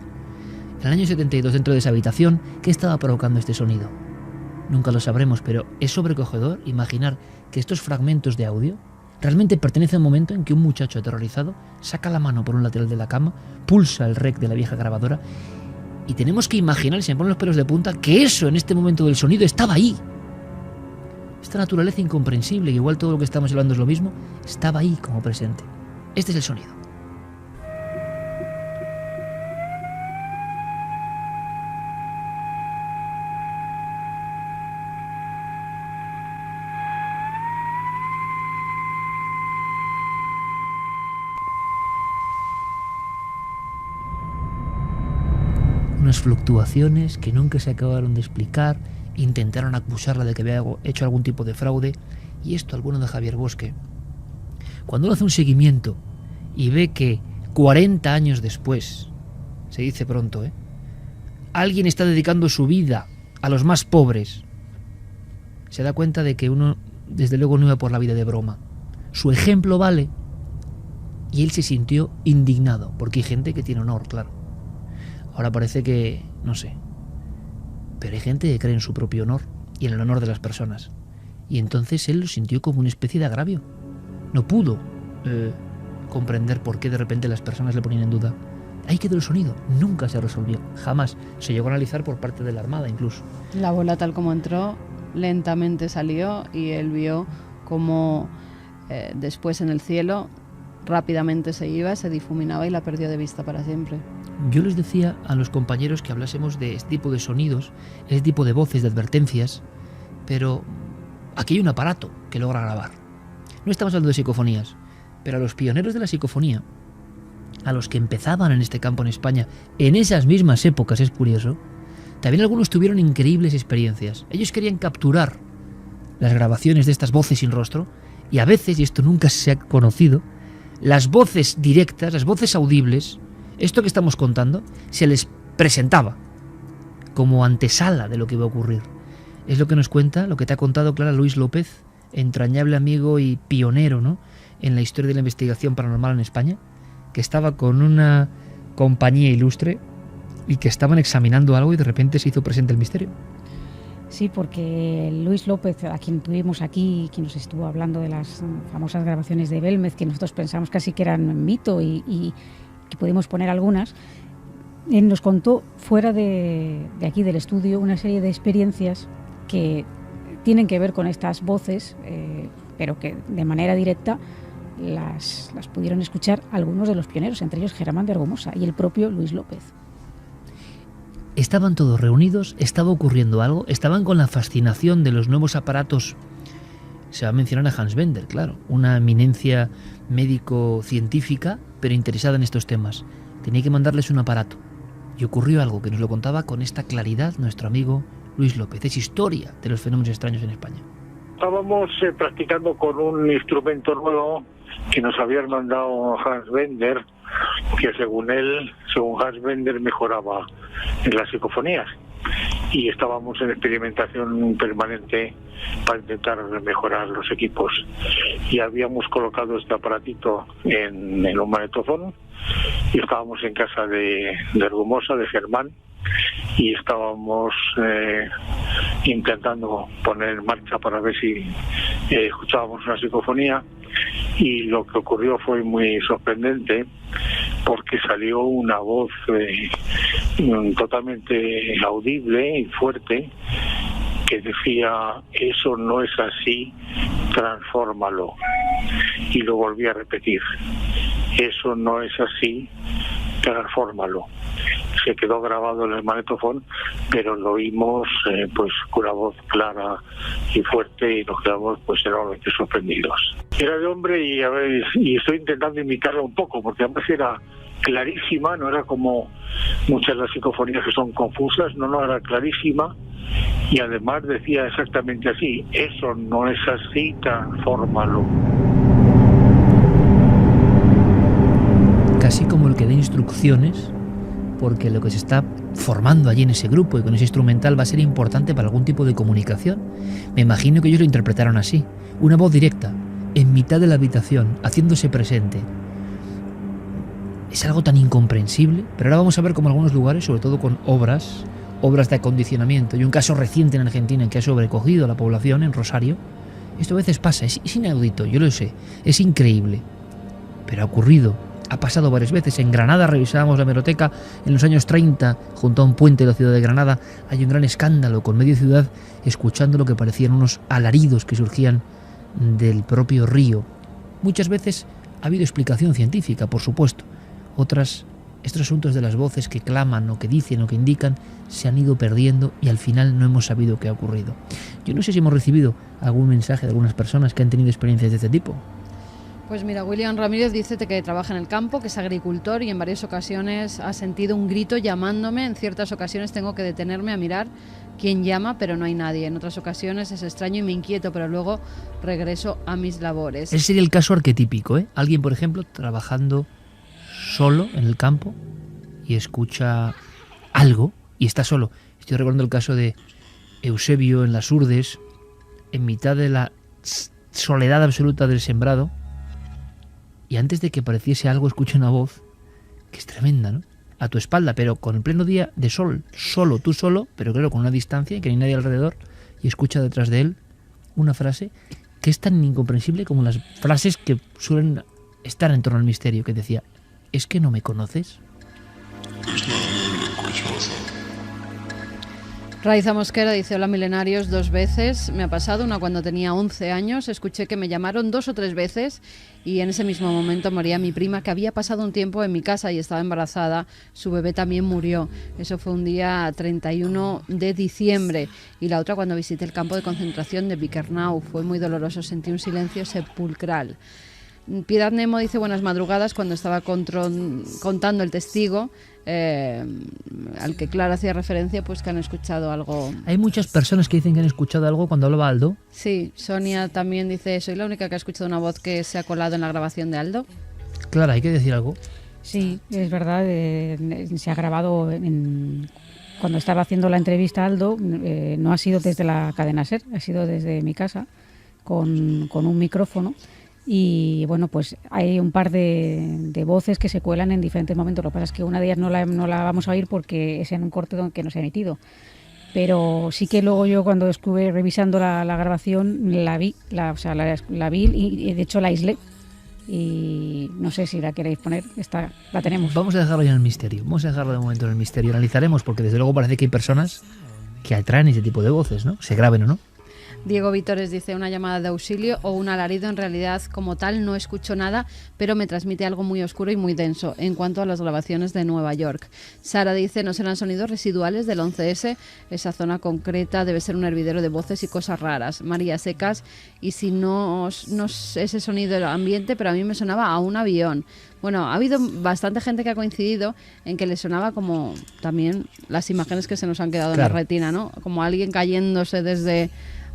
En el año 72, dentro de esa habitación, ¿qué estaba provocando este sonido? Nunca lo sabremos, pero es sobrecogedor imaginar que estos fragmentos de audio realmente pertenece a un momento en que un muchacho aterrorizado saca la mano por un lateral de la cama, pulsa el rec de la vieja grabadora y tenemos que imaginar, y se me ponen los pelos de punta, que eso en este momento del sonido estaba ahí. Esta naturaleza incomprensible, que igual todo lo que estamos hablando es lo mismo, estaba ahí como presente. Este es el sonido. Unas fluctuaciones que nunca se acabaron de explicar, intentaron acusarla de que había hecho algún tipo de fraude, y esto al bueno de Javier Bosque. Cuando uno hace un seguimiento y ve que 40 años después, se dice pronto, alguien está dedicando su vida a los más pobres, se da cuenta de que uno desde luego no iba por la vida de broma. Su ejemplo vale, y él se sintió indignado, porque hay gente que tiene honor, claro. Ahora parece que, no sé, pero hay gente que cree en su propio honor y en el honor de las personas. Y entonces él lo sintió como una especie de agravio. No pudo comprender por qué de repente las personas le ponían en duda. Ahí quedó el sonido, nunca se resolvió, jamás. Se llegó a analizar por parte de la Armada incluso. La bola tal como entró, lentamente salió y él vio cómo después en el cielo rápidamente se iba, se difuminaba y la perdió de vista para siempre. Yo les decía a los compañeros que hablásemos de este tipo de sonidos, este tipo de voces, de advertencias, pero aquí hay un aparato que logra grabar. No estamos hablando de psicofonías, pero a los pioneros de la psicofonía, a los que empezaban en este campo en España, en esas mismas épocas, es curioso, también algunos tuvieron increíbles experiencias. Ellos querían capturar las grabaciones de estas voces sin rostro, y a veces, y esto nunca se ha conocido, las voces directas, las voces audibles, esto que estamos contando, se les presentaba como antesala de lo que iba a ocurrir. Es lo que nos cuenta, lo que te ha contado Clara Luis López, entrañable amigo y pionero, ¿no?, en la historia de la investigación paranormal en España, que estaba con una compañía ilustre y que estaban examinando algo y de repente se hizo presente el misterio. Sí, porque Luis López, a quien tuvimos aquí, quien nos estuvo hablando de las famosas grabaciones de Belmez, que nosotros pensamos casi que eran mito y que pudimos poner algunas, nos contó fuera de aquí del estudio una serie de experiencias que tienen que ver con estas voces, pero que de manera directa las pudieron escuchar algunos de los pioneros, entre ellos Germán de Argumosa y el propio Luis López. Estaban todos reunidos, estaba ocurriendo algo, estaban con la fascinación de los nuevos aparatos. Se va a mencionar a Hans Bender, claro, una eminencia médico-científica, pero interesada en estos temas. Tenía que mandarles un aparato. Y ocurrió algo que nos lo contaba con esta claridad nuestro amigo Luis López. Es historia de los fenómenos extraños en España. Estábamos practicando con un instrumento nuevo que nos había mandado Hans Bender, que según Hans Bender mejoraba en las psicofonías. Y estábamos en experimentación permanente para intentar mejorar los equipos. Y habíamos colocado este aparatito en un magnetofón y estábamos en casa de Argumosa, de Germán, y estábamos intentando poner en marcha para ver si escuchábamos una psicofonía, y lo que ocurrió fue muy sorprendente porque salió una voz totalmente audible y fuerte que decía: eso no es así, transfórmalo. Y lo volví a repetir: eso no es así, transfórmalo. Se quedó grabado en el magnetofón, pero lo oímos pues con una voz clara y fuerte, y nos quedamos pues enormemente sorprendidos. Era de hombre y estoy intentando imitarlo un poco, porque además era clarísima, no era como muchas de las psicofonías que son confusas, no, era clarísima, y además decía exactamente así: eso no es así, transfórmalo. Casi como el que da instrucciones, porque lo que se está formando allí en ese grupo y con ese instrumental va a ser importante para algún tipo de comunicación. Me imagino que ellos lo interpretaron así: una voz directa, en mitad de la habitación, haciéndose presente. Es algo tan incomprensible, pero ahora vamos a ver cómo algunos lugares, sobre todo con obras de acondicionamiento, y un caso reciente en Argentina en que ha sobrecogido a la población, en Rosario, Esto a veces pasa, es inaudito, yo lo sé, es increíble, pero ha ocurrido, ha pasado varias veces. En Granada revisábamos la hemeroteca en los años 30, junto a un puente de la ciudad de Granada, hay un gran escándalo con media ciudad escuchando lo que parecían unos alaridos que surgían del propio río. Muchas veces ha habido explicación científica, por supuesto, otras, estos asuntos de las voces que claman o que dicen o que indican se han ido perdiendo y al final no hemos sabido qué ha ocurrido. Yo no sé si hemos recibido algún mensaje de algunas personas que han tenido experiencias de este tipo. Pues mira, William Ramírez dice que trabaja en el campo, que es agricultor y en varias ocasiones ha sentido un grito llamándome. En ciertas ocasiones tengo que detenerme a mirar quién llama, pero no hay nadie. En otras ocasiones es extraño y me inquieto, pero luego regreso a mis labores. Ese sería el caso arquetípico, ¿eh? Alguien, por ejemplo, trabajando solo en el campo y escucha algo y está solo. Estoy recordando el caso de Eusebio en las Urdes, en mitad de la soledad absoluta del sembrado, y antes de que apareciese algo escucha una voz que es tremenda, ¿no? A tu espalda, pero con el pleno día de sol, solo, tú solo, pero claro, con una distancia y que no hay nadie alrededor, y escucha detrás de él una frase que es tan incomprensible como las frases que suelen estar en torno al misterio, que decía: ¿es que no me conoces? Raiza Mosquera dice: hola milenarios, 2 veces me ha pasado, una cuando tenía 11 años, escuché que me llamaron 2 o 3 veces y en ese mismo momento moría mi prima, que había pasado un tiempo en mi casa y estaba embarazada, su bebé también murió. Eso fue un día 31 de diciembre. Y la otra cuando visité el campo de concentración de Bikernau, fue muy doloroso, sentí un silencio sepulcral. Piedad Nemo dice: buenas madrugadas, cuando estaba contando el testigo al que Clara hacía referencia, pues que han escuchado algo. Hay muchas personas que dicen que han escuchado algo cuando hablaba Aldo. Sí, Sonia también dice: soy la única que ha escuchado una voz que se ha colado en la grabación de Aldo. Clara, ¿hay que decir algo? Sí, es verdad, se ha grabado cuando estaba haciendo la entrevista a Aldo, no ha sido desde la cadena SER, ha sido desde mi casa con un micrófono. Y bueno, pues hay un par de voces que se cuelan en diferentes momentos. Lo que pasa es que una de ellas no la vamos a oír porque es en un corte que no se ha emitido. Pero sí que luego yo, cuando estuve revisando la grabación, la vi y de hecho la aislé. Y no sé si la queréis poner, la tenemos. Vamos a dejarlo ya en el misterio. Vamos a dejarlo de momento en el misterio. Analizaremos, porque desde luego parece que hay personas que atraen ese tipo de voces, ¿no? Se graben o no. Diego Vítores dice: una llamada de auxilio o un alarido, en realidad como tal no escucho nada, pero me transmite algo muy oscuro y muy denso en cuanto a las grabaciones de Nueva York. Sara dice: no serán sonidos residuales del 11S, esa zona concreta debe ser un hervidero de voces y cosas raras. María Secas: y si no es ese sonido del ambiente, pero a mí me sonaba a un avión. Bueno, ha habido bastante gente que ha coincidido en que le sonaba como también las imágenes que se nos han quedado en la retina, ¿no? Como alguien cayéndose desde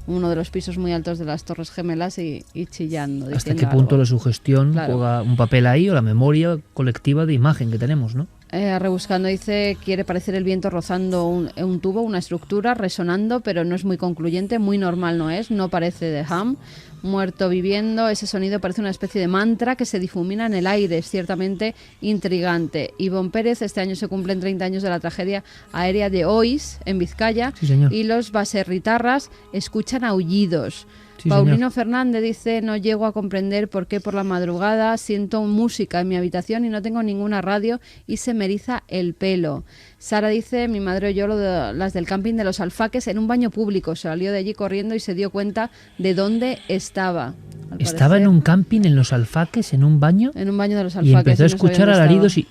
uno de los pisos muy altos de las Torres Gemelas y chillando. ¿Hasta qué punto la sugestión juega un papel ahí, o la memoria colectiva de imagen que tenemos, ¿no? Rebuscando dice: quiere parecer el viento rozando un tubo, una estructura, resonando, pero no es muy concluyente, muy normal no es, no parece de Ham. Muerto viviendo, ese sonido parece una especie de mantra que se difumina en el aire, es ciertamente intrigante. Ivonne Pérez: este año se cumplen 30 años de la tragedia aérea de Ois, en Vizcaya, sí, señor. Y los baserritarras escuchan aullidos. Sí, Paulino señor. Fernández dice: no llego a comprender por qué por la madrugada siento música en mi habitación y no tengo ninguna radio y se me eriza el pelo. Sara dice: mi madre oyó las del camping de los Alfaques en un baño público, salió de allí corriendo y se dio cuenta de dónde estaba. Estaba en un camping en los Alfaques, en un baño. En un baño de los Alfaques. Y empezó a escuchar alaridos y...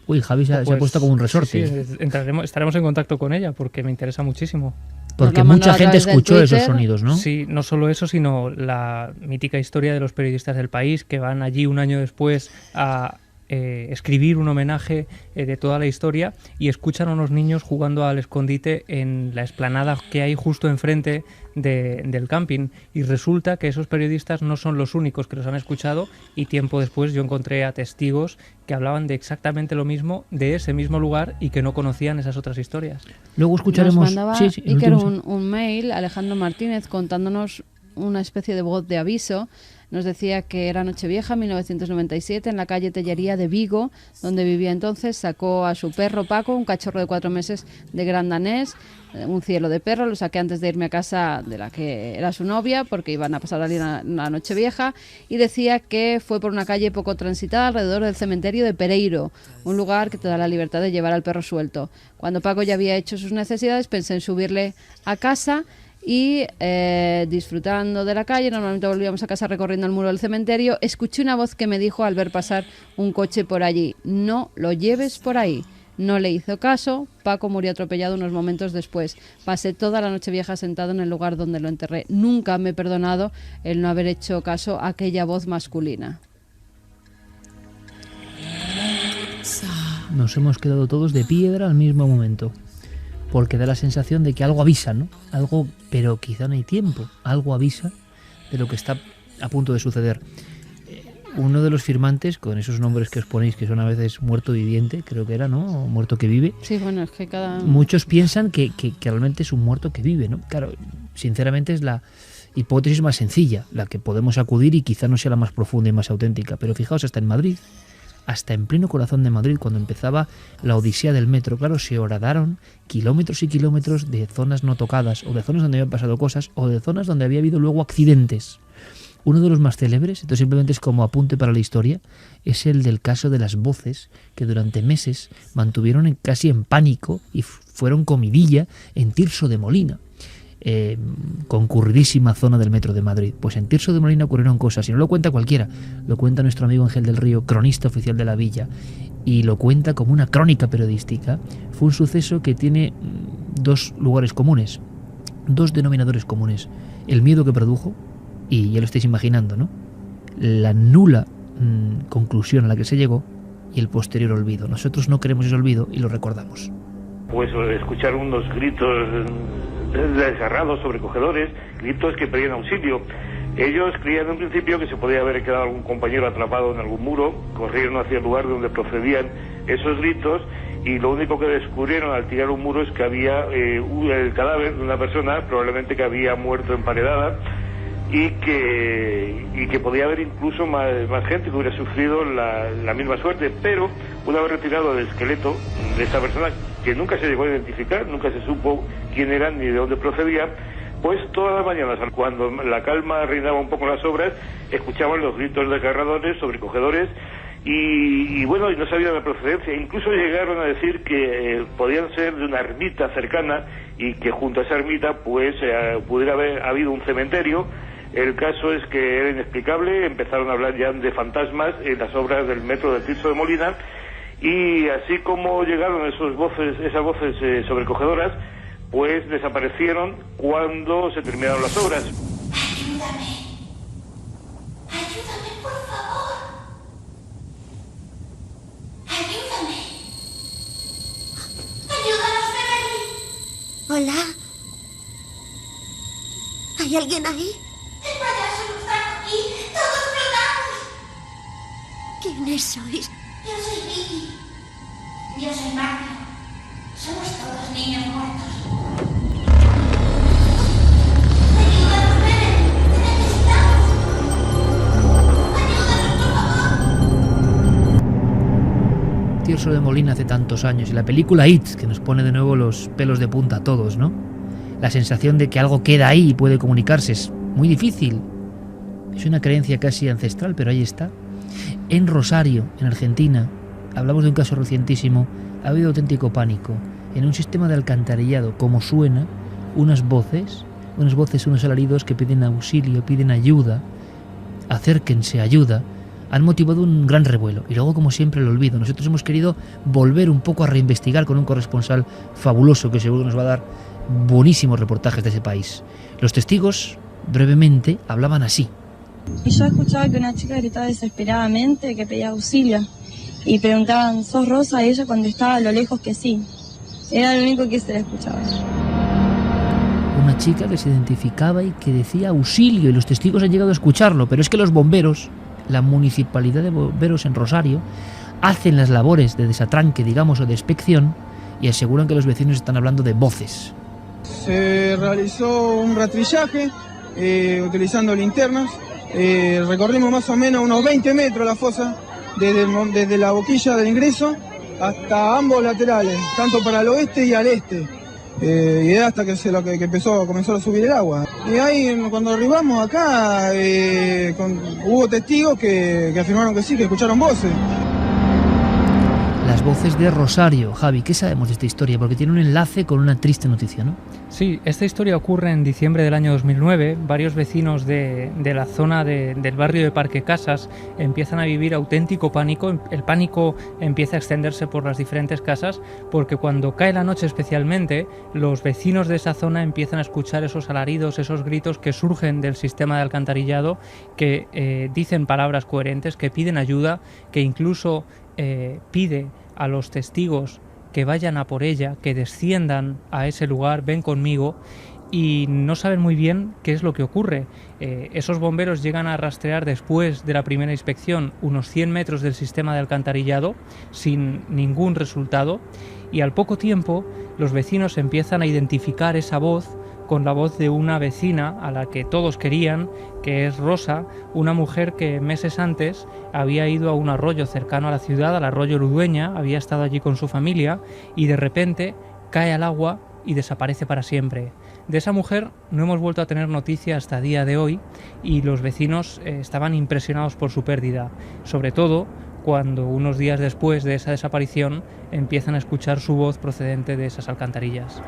Uy, Javi se ha puesto como un resorte. Sí, estaremos en contacto con ella porque me interesa muchísimo. Porque mucha gente escuchó esos sonidos, ¿no? Sí, no solo eso, sino la mítica historia de los periodistas del País que van allí un año después a escribir un homenaje de toda la historia y escuchan a unos niños jugando al escondite en la explanada que hay justo enfrente del camping, y resulta que esos periodistas no son los únicos que los han escuchado, y tiempo después yo encontré a testigos que hablaban de exactamente lo mismo, de ese mismo lugar, y que no conocían esas otras historias. Luego escucharemos... Nos mandaba Iker un mail, Alejandro Martínez, contándonos una especie de voz de aviso. Nos decía que era Nochevieja, 1997, en la calle Tellería de Vigo, donde vivía entonces. Sacó a su perro Paco, un cachorro de 4 meses de gran danés, un cielo de perro. Lo saqué antes de irme a casa de la que era su novia, porque iban a pasar la Nochevieja, y decía que fue por una calle poco transitada alrededor del cementerio de Pereiro, un lugar que te da la libertad de llevar al perro suelto. Cuando Paco ya había hecho sus necesidades, pensé en subirle a casa y disfrutando de la calle, normalmente volvíamos a casa recorriendo el muro del cementerio, escuché una voz que me dijo al ver pasar un coche por allí: no lo lleves por ahí. No le hizo caso, Paco murió atropellado unos momentos después. Pasé toda la Nochevieja sentado en el lugar donde lo enterré. Nunca me he perdonado el no haber hecho caso a aquella voz masculina. Nos hemos quedado todos de piedra al mismo momento, porque da la sensación de que algo avisa, ¿no? Algo, pero quizá no hay tiempo. Algo avisa de lo que está a punto de suceder. Uno de los firmantes, con esos nombres que os ponéis, que son a veces muerto viviente, creo que era, ¿no? O muerto que vive. Sí, bueno, es que muchos piensan que realmente es un muerto que vive, ¿no? Claro, sinceramente es la hipótesis más sencilla, la que podemos acudir, y quizá no sea la más profunda y más auténtica. Pero fijaos, hasta en Madrid, hasta en pleno corazón de Madrid, cuando empezaba la odisea del metro, claro, se horadaron kilómetros y kilómetros de zonas no tocadas, o de zonas donde habían pasado cosas, o de zonas donde había habido luego accidentes. Uno de los más célebres, esto simplemente es como apunte para la historia, es el del caso de las voces que durante meses mantuvieron casi en pánico y fueron comidilla en Tirso de Molina, concurridísima zona del metro de Madrid. Pues en Tirso de Molina ocurrieron cosas, y no lo cuenta cualquiera, lo cuenta nuestro amigo Ángel del Río, cronista oficial de la villa, y lo cuenta como una crónica periodística. Fue un suceso que tiene dos lugares comunes, dos denominadores comunes: el miedo que produjo, y ya lo estáis imaginando, ¿no?, la nula conclusión a la que se llegó, y el posterior olvido. Nosotros no queremos ese olvido y lo recordamos. Pues escuchar unos gritos desgarrados, sobrecogedores, gritos que pedían auxilio. Ellos creían en un principio que se podía haber quedado algún compañero atrapado en algún muro, corrieron hacia el lugar de donde procedían esos gritos, y lo único que descubrieron al tirar un muro es que había el cadáver de una persona, probablemente que había muerto emparedada, y que podía haber incluso más gente que hubiera sufrido la misma suerte. Pero una vez retirado el esqueleto de esa persona, que nunca se llegó a identificar, nunca se supo quién era ni de dónde procedía, pues todas las mañanas, cuando la calma reinaba un poco en las obras, escuchaban los gritos desgarradores, sobrecogedores, y bueno, y no sabían la procedencia. Incluso llegaron a decir que podían ser de una ermita cercana, y que junto a esa ermita pues pudiera haber habido un cementerio. El caso es que era inexplicable, empezaron a hablar ya de fantasmas en las obras del metro del Tirso de Molina, y así como llegaron esas voces sobrecogedoras, pues desaparecieron cuando se terminaron las obras. Ayúdame, por favor. Ayúdame. Ayúdanos, Beverly. Hola. ¿Hay alguien ahí? El payaso no está aquí. Todos flotamos. ¿Quiénes sois? Yo soy Vicky. Yo soy Matthew. Somos todos niños muertos. Ayúdanos, Beverly. Te necesitamos. Ayúdanos, por favor. Tirso de Molina hace tantos años, y la película It, que nos pone de nuevo los pelos de punta a todos, ¿no? La sensación de que algo queda ahí y puede comunicarse es muy difícil. Es una creencia casi ancestral, pero ahí está. En Rosario, en Argentina, hablamos de un caso recientísimo, ha habido auténtico pánico. En un sistema de alcantarillado, como suena, unos alaridos que piden auxilio, piden ayuda, acérquense, ayuda, han motivado un gran revuelo. Y luego, como siempre, el olvido. Nosotros hemos querido volver un poco a reinvestigar con un corresponsal fabuloso que seguro nos va a dar buenísimos reportajes de ese país. Los testigos, brevemente, hablaban así. Y yo escuchaba que una chica gritaba desesperadamente, que pedía auxilio. Y preguntaban, ¿sos Rosa? Y ella contestaba a lo lejos que sí. Era lo único que se le escuchaba. Una chica que se identificaba y que decía auxilio, y los testigos han llegado a escucharlo. Pero es que los bomberos, la municipalidad de bomberos en Rosario, hacen las labores de desatranque, digamos, o de inspección, y aseguran que los vecinos están hablando de voces. Se realizó un rastrillaje utilizando linternas. Recorrimos más o menos unos 20 metros la fosa, desde la boquilla del ingreso hasta ambos laterales, tanto para el oeste y al este. Y hasta que comenzó a subir el agua. Y ahí cuando arribamos acá hubo testigos que afirmaron que sí, que escucharon voces. Las voces de Rosario. Javi, ¿qué sabemos de esta historia? Porque tiene un enlace con una triste noticia, ¿no? Sí, esta historia ocurre en diciembre del año 2009. Varios vecinos de la zona del barrio de Parque Casas empiezan a vivir auténtico pánico. El pánico empieza a extenderse por las diferentes casas porque cuando cae la noche especialmente, los vecinos de esa zona empiezan a escuchar esos alaridos, esos gritos que surgen del sistema de alcantarillado, que dicen palabras coherentes, que piden ayuda, que incluso pide a los testigos que vayan a por ella, que desciendan a ese lugar, ven conmigo, y no saben muy bien qué es lo que ocurre. Esos bomberos llegan a rastrear después de la primera inspección unos 100 metros del sistema de alcantarillado sin ningún resultado, y al poco tiempo los vecinos empiezan a identificar esa voz con la voz de una vecina a la que todos querían, que es Rosa, una mujer que meses antes había ido a un arroyo cercano a la ciudad, al arroyo Ludueña, había estado allí con su familia y de repente cae al agua y desaparece para siempre. De esa mujer no hemos vuelto a tener noticia hasta el día de hoy y los vecinos estaban impresionados por su pérdida, sobre todo cuando unos días después de esa desaparición empiezan a escuchar su voz procedente de esas alcantarillas.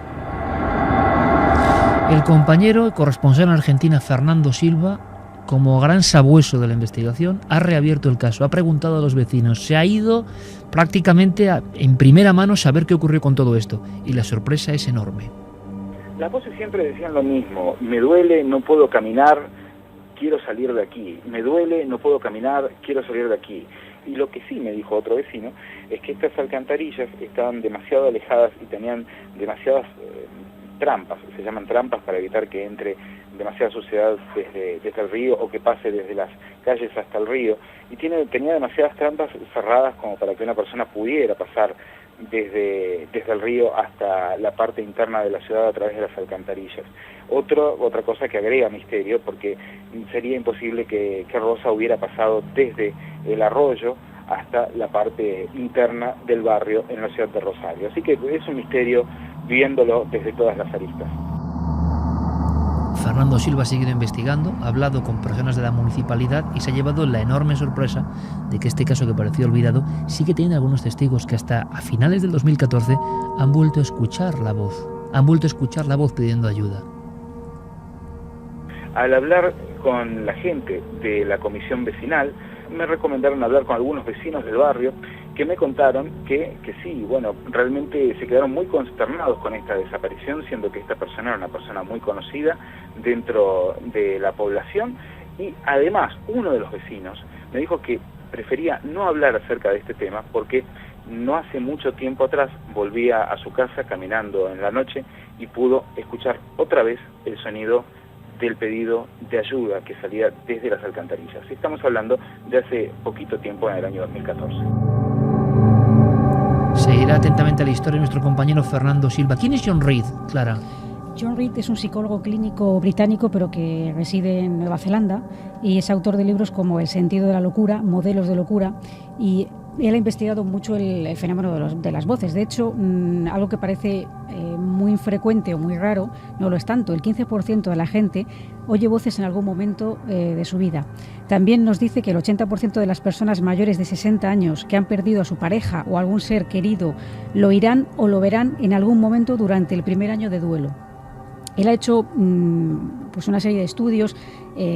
El compañero y corresponsal en Argentina, Fernando Silva, como gran sabueso de la investigación, ha reabierto el caso, ha preguntado a los vecinos, se ha ido prácticamente en primera mano saber qué ocurrió con todo esto, y la sorpresa es enorme. Las voces siempre decían lo mismo: me duele, no puedo caminar, quiero salir de aquí, me duele, no puedo caminar, quiero salir de aquí. Y lo que sí me dijo otro vecino es que estas alcantarillas estaban demasiado alejadas y tenían demasiadas trampas, se llaman trampas para evitar que entre demasiada suciedad desde el río o que pase desde las calles hasta el río, y tenía demasiadas trampas cerradas como para que una persona pudiera pasar desde el río hasta la parte interna de la ciudad a través de las alcantarillas. Otra cosa que agrega misterio, porque sería imposible que Rosa hubiera pasado desde el arroyo hasta la parte interna del barrio en la ciudad de Rosario. Así que es un misterio viéndolo desde todas las aristas. Fernando Silva ha seguido investigando, ha hablado con personas de la municipalidad y se ha llevado la enorme sorpresa de que este caso, que parecía olvidado, sigue teniendo algunos testigos que hasta a finales del 2014 han vuelto a escuchar la voz pidiendo ayuda. Al hablar con la gente de la comisión vecinal, me recomendaron hablar con algunos vecinos del barrio que me contaron que sí, bueno, realmente se quedaron muy consternados con esta desaparición, siendo que esta persona era una persona muy conocida dentro de la población, y además uno de los vecinos me dijo que prefería no hablar acerca de este tema porque no hace mucho tiempo atrás volvía a su casa caminando en la noche y pudo escuchar otra vez el sonido del pedido de ayuda que salía desde las alcantarillas. Estamos hablando de hace poquito tiempo, en el año 2014. Seguirá atentamente a la historia nuestro compañero Fernando Silva. ¿Quién es John Reid, Clara? John Reid es un psicólogo clínico británico, pero que reside en Nueva Zelanda, y es autor de libros como El sentido de la locura, Modelos de locura, y él ha investigado mucho el fenómeno de las voces. De hecho, algo que parece muy infrecuente o muy raro, no lo es tanto. El 15% de la gente oye voces en algún momento de su vida. También nos dice que el 80% de las personas mayores de 60 años que han perdido a su pareja o algún ser querido lo oirán o lo verán en algún momento durante el primer año de duelo. Él ha hecho pues una serie de estudios,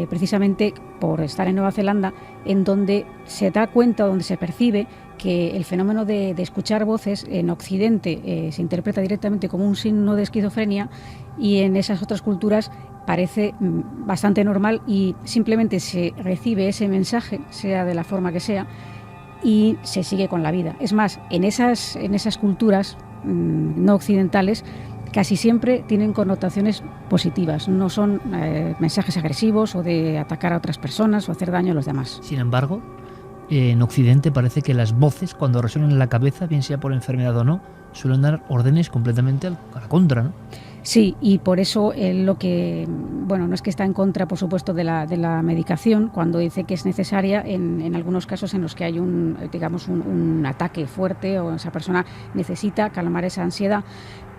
precisamente por estar en Nueva Zelanda, en donde se da cuenta, donde se percibe que el fenómeno de escuchar voces en Occidente se interpreta directamente como un signo de esquizofrenia, y en esas otras culturas parece bastante normal y simplemente se recibe ese mensaje, sea de la forma que sea, y se sigue con la vida. Es más, en esas culturas no occidentales, casi siempre tienen connotaciones positivas, no son mensajes agresivos o de atacar a otras personas o hacer daño a los demás. Sin embargo, en Occidente parece que las voces, cuando resuenan en la cabeza, bien sea por enfermedad o no, suelen dar órdenes completamente a la contra, ¿no? Sí, y por eso él lo que, bueno, no es que está en contra, por supuesto, de la medicación, cuando dice que es necesaria en algunos casos en los que hay un ataque fuerte o esa persona necesita calmar esa ansiedad.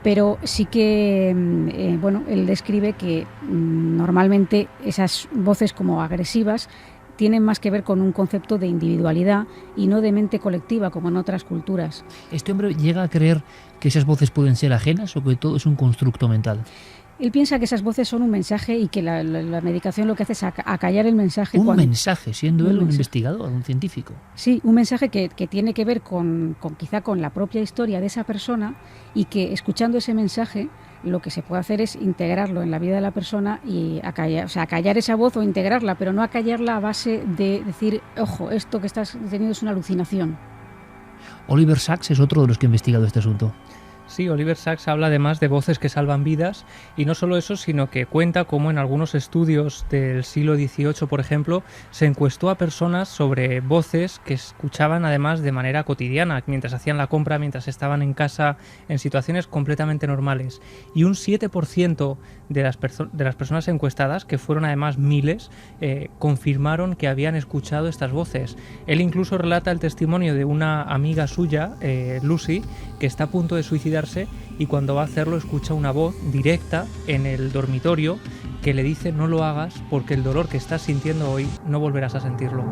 Pero sí que, él describe que normalmente esas voces como agresivas tienen más que ver con un concepto de individualidad y no de mente colectiva como en otras culturas. ¿Este hombre llega a creer que esas voces pueden ser ajenas o que todo es un constructo mental? Él piensa que esas voces son un mensaje y que la medicación lo que hace es acallar el mensaje. Un mensaje, siendo él un investigador, un científico. Sí, un mensaje que tiene que ver quizá con la propia historia de esa persona, y que escuchando ese mensaje lo que se puede hacer es integrarlo en la vida de la persona y acallar esa voz o integrarla, pero no acallarla a base de decir, ojo, esto que estás teniendo es una alucinación. Oliver Sacks es otro de los que ha investigado este asunto. Sí, Oliver Sacks habla además de voces que salvan vidas, y no solo eso, sino que cuenta cómo en algunos estudios del siglo XVIII, por ejemplo, se encuestó a personas sobre voces que escuchaban además de manera cotidiana, mientras hacían la compra, mientras estaban en casa, en situaciones completamente normales. Y un 7% de las personas encuestadas, que fueron además miles, confirmaron que habían escuchado estas voces. Él incluso relata el testimonio de una amiga suya, Lucy, que está a punto de suicidarse, y cuando va a hacerlo escucha una voz directa en el dormitorio que le dice: no lo hagas porque el dolor que estás sintiendo hoy no volverás a sentirlo.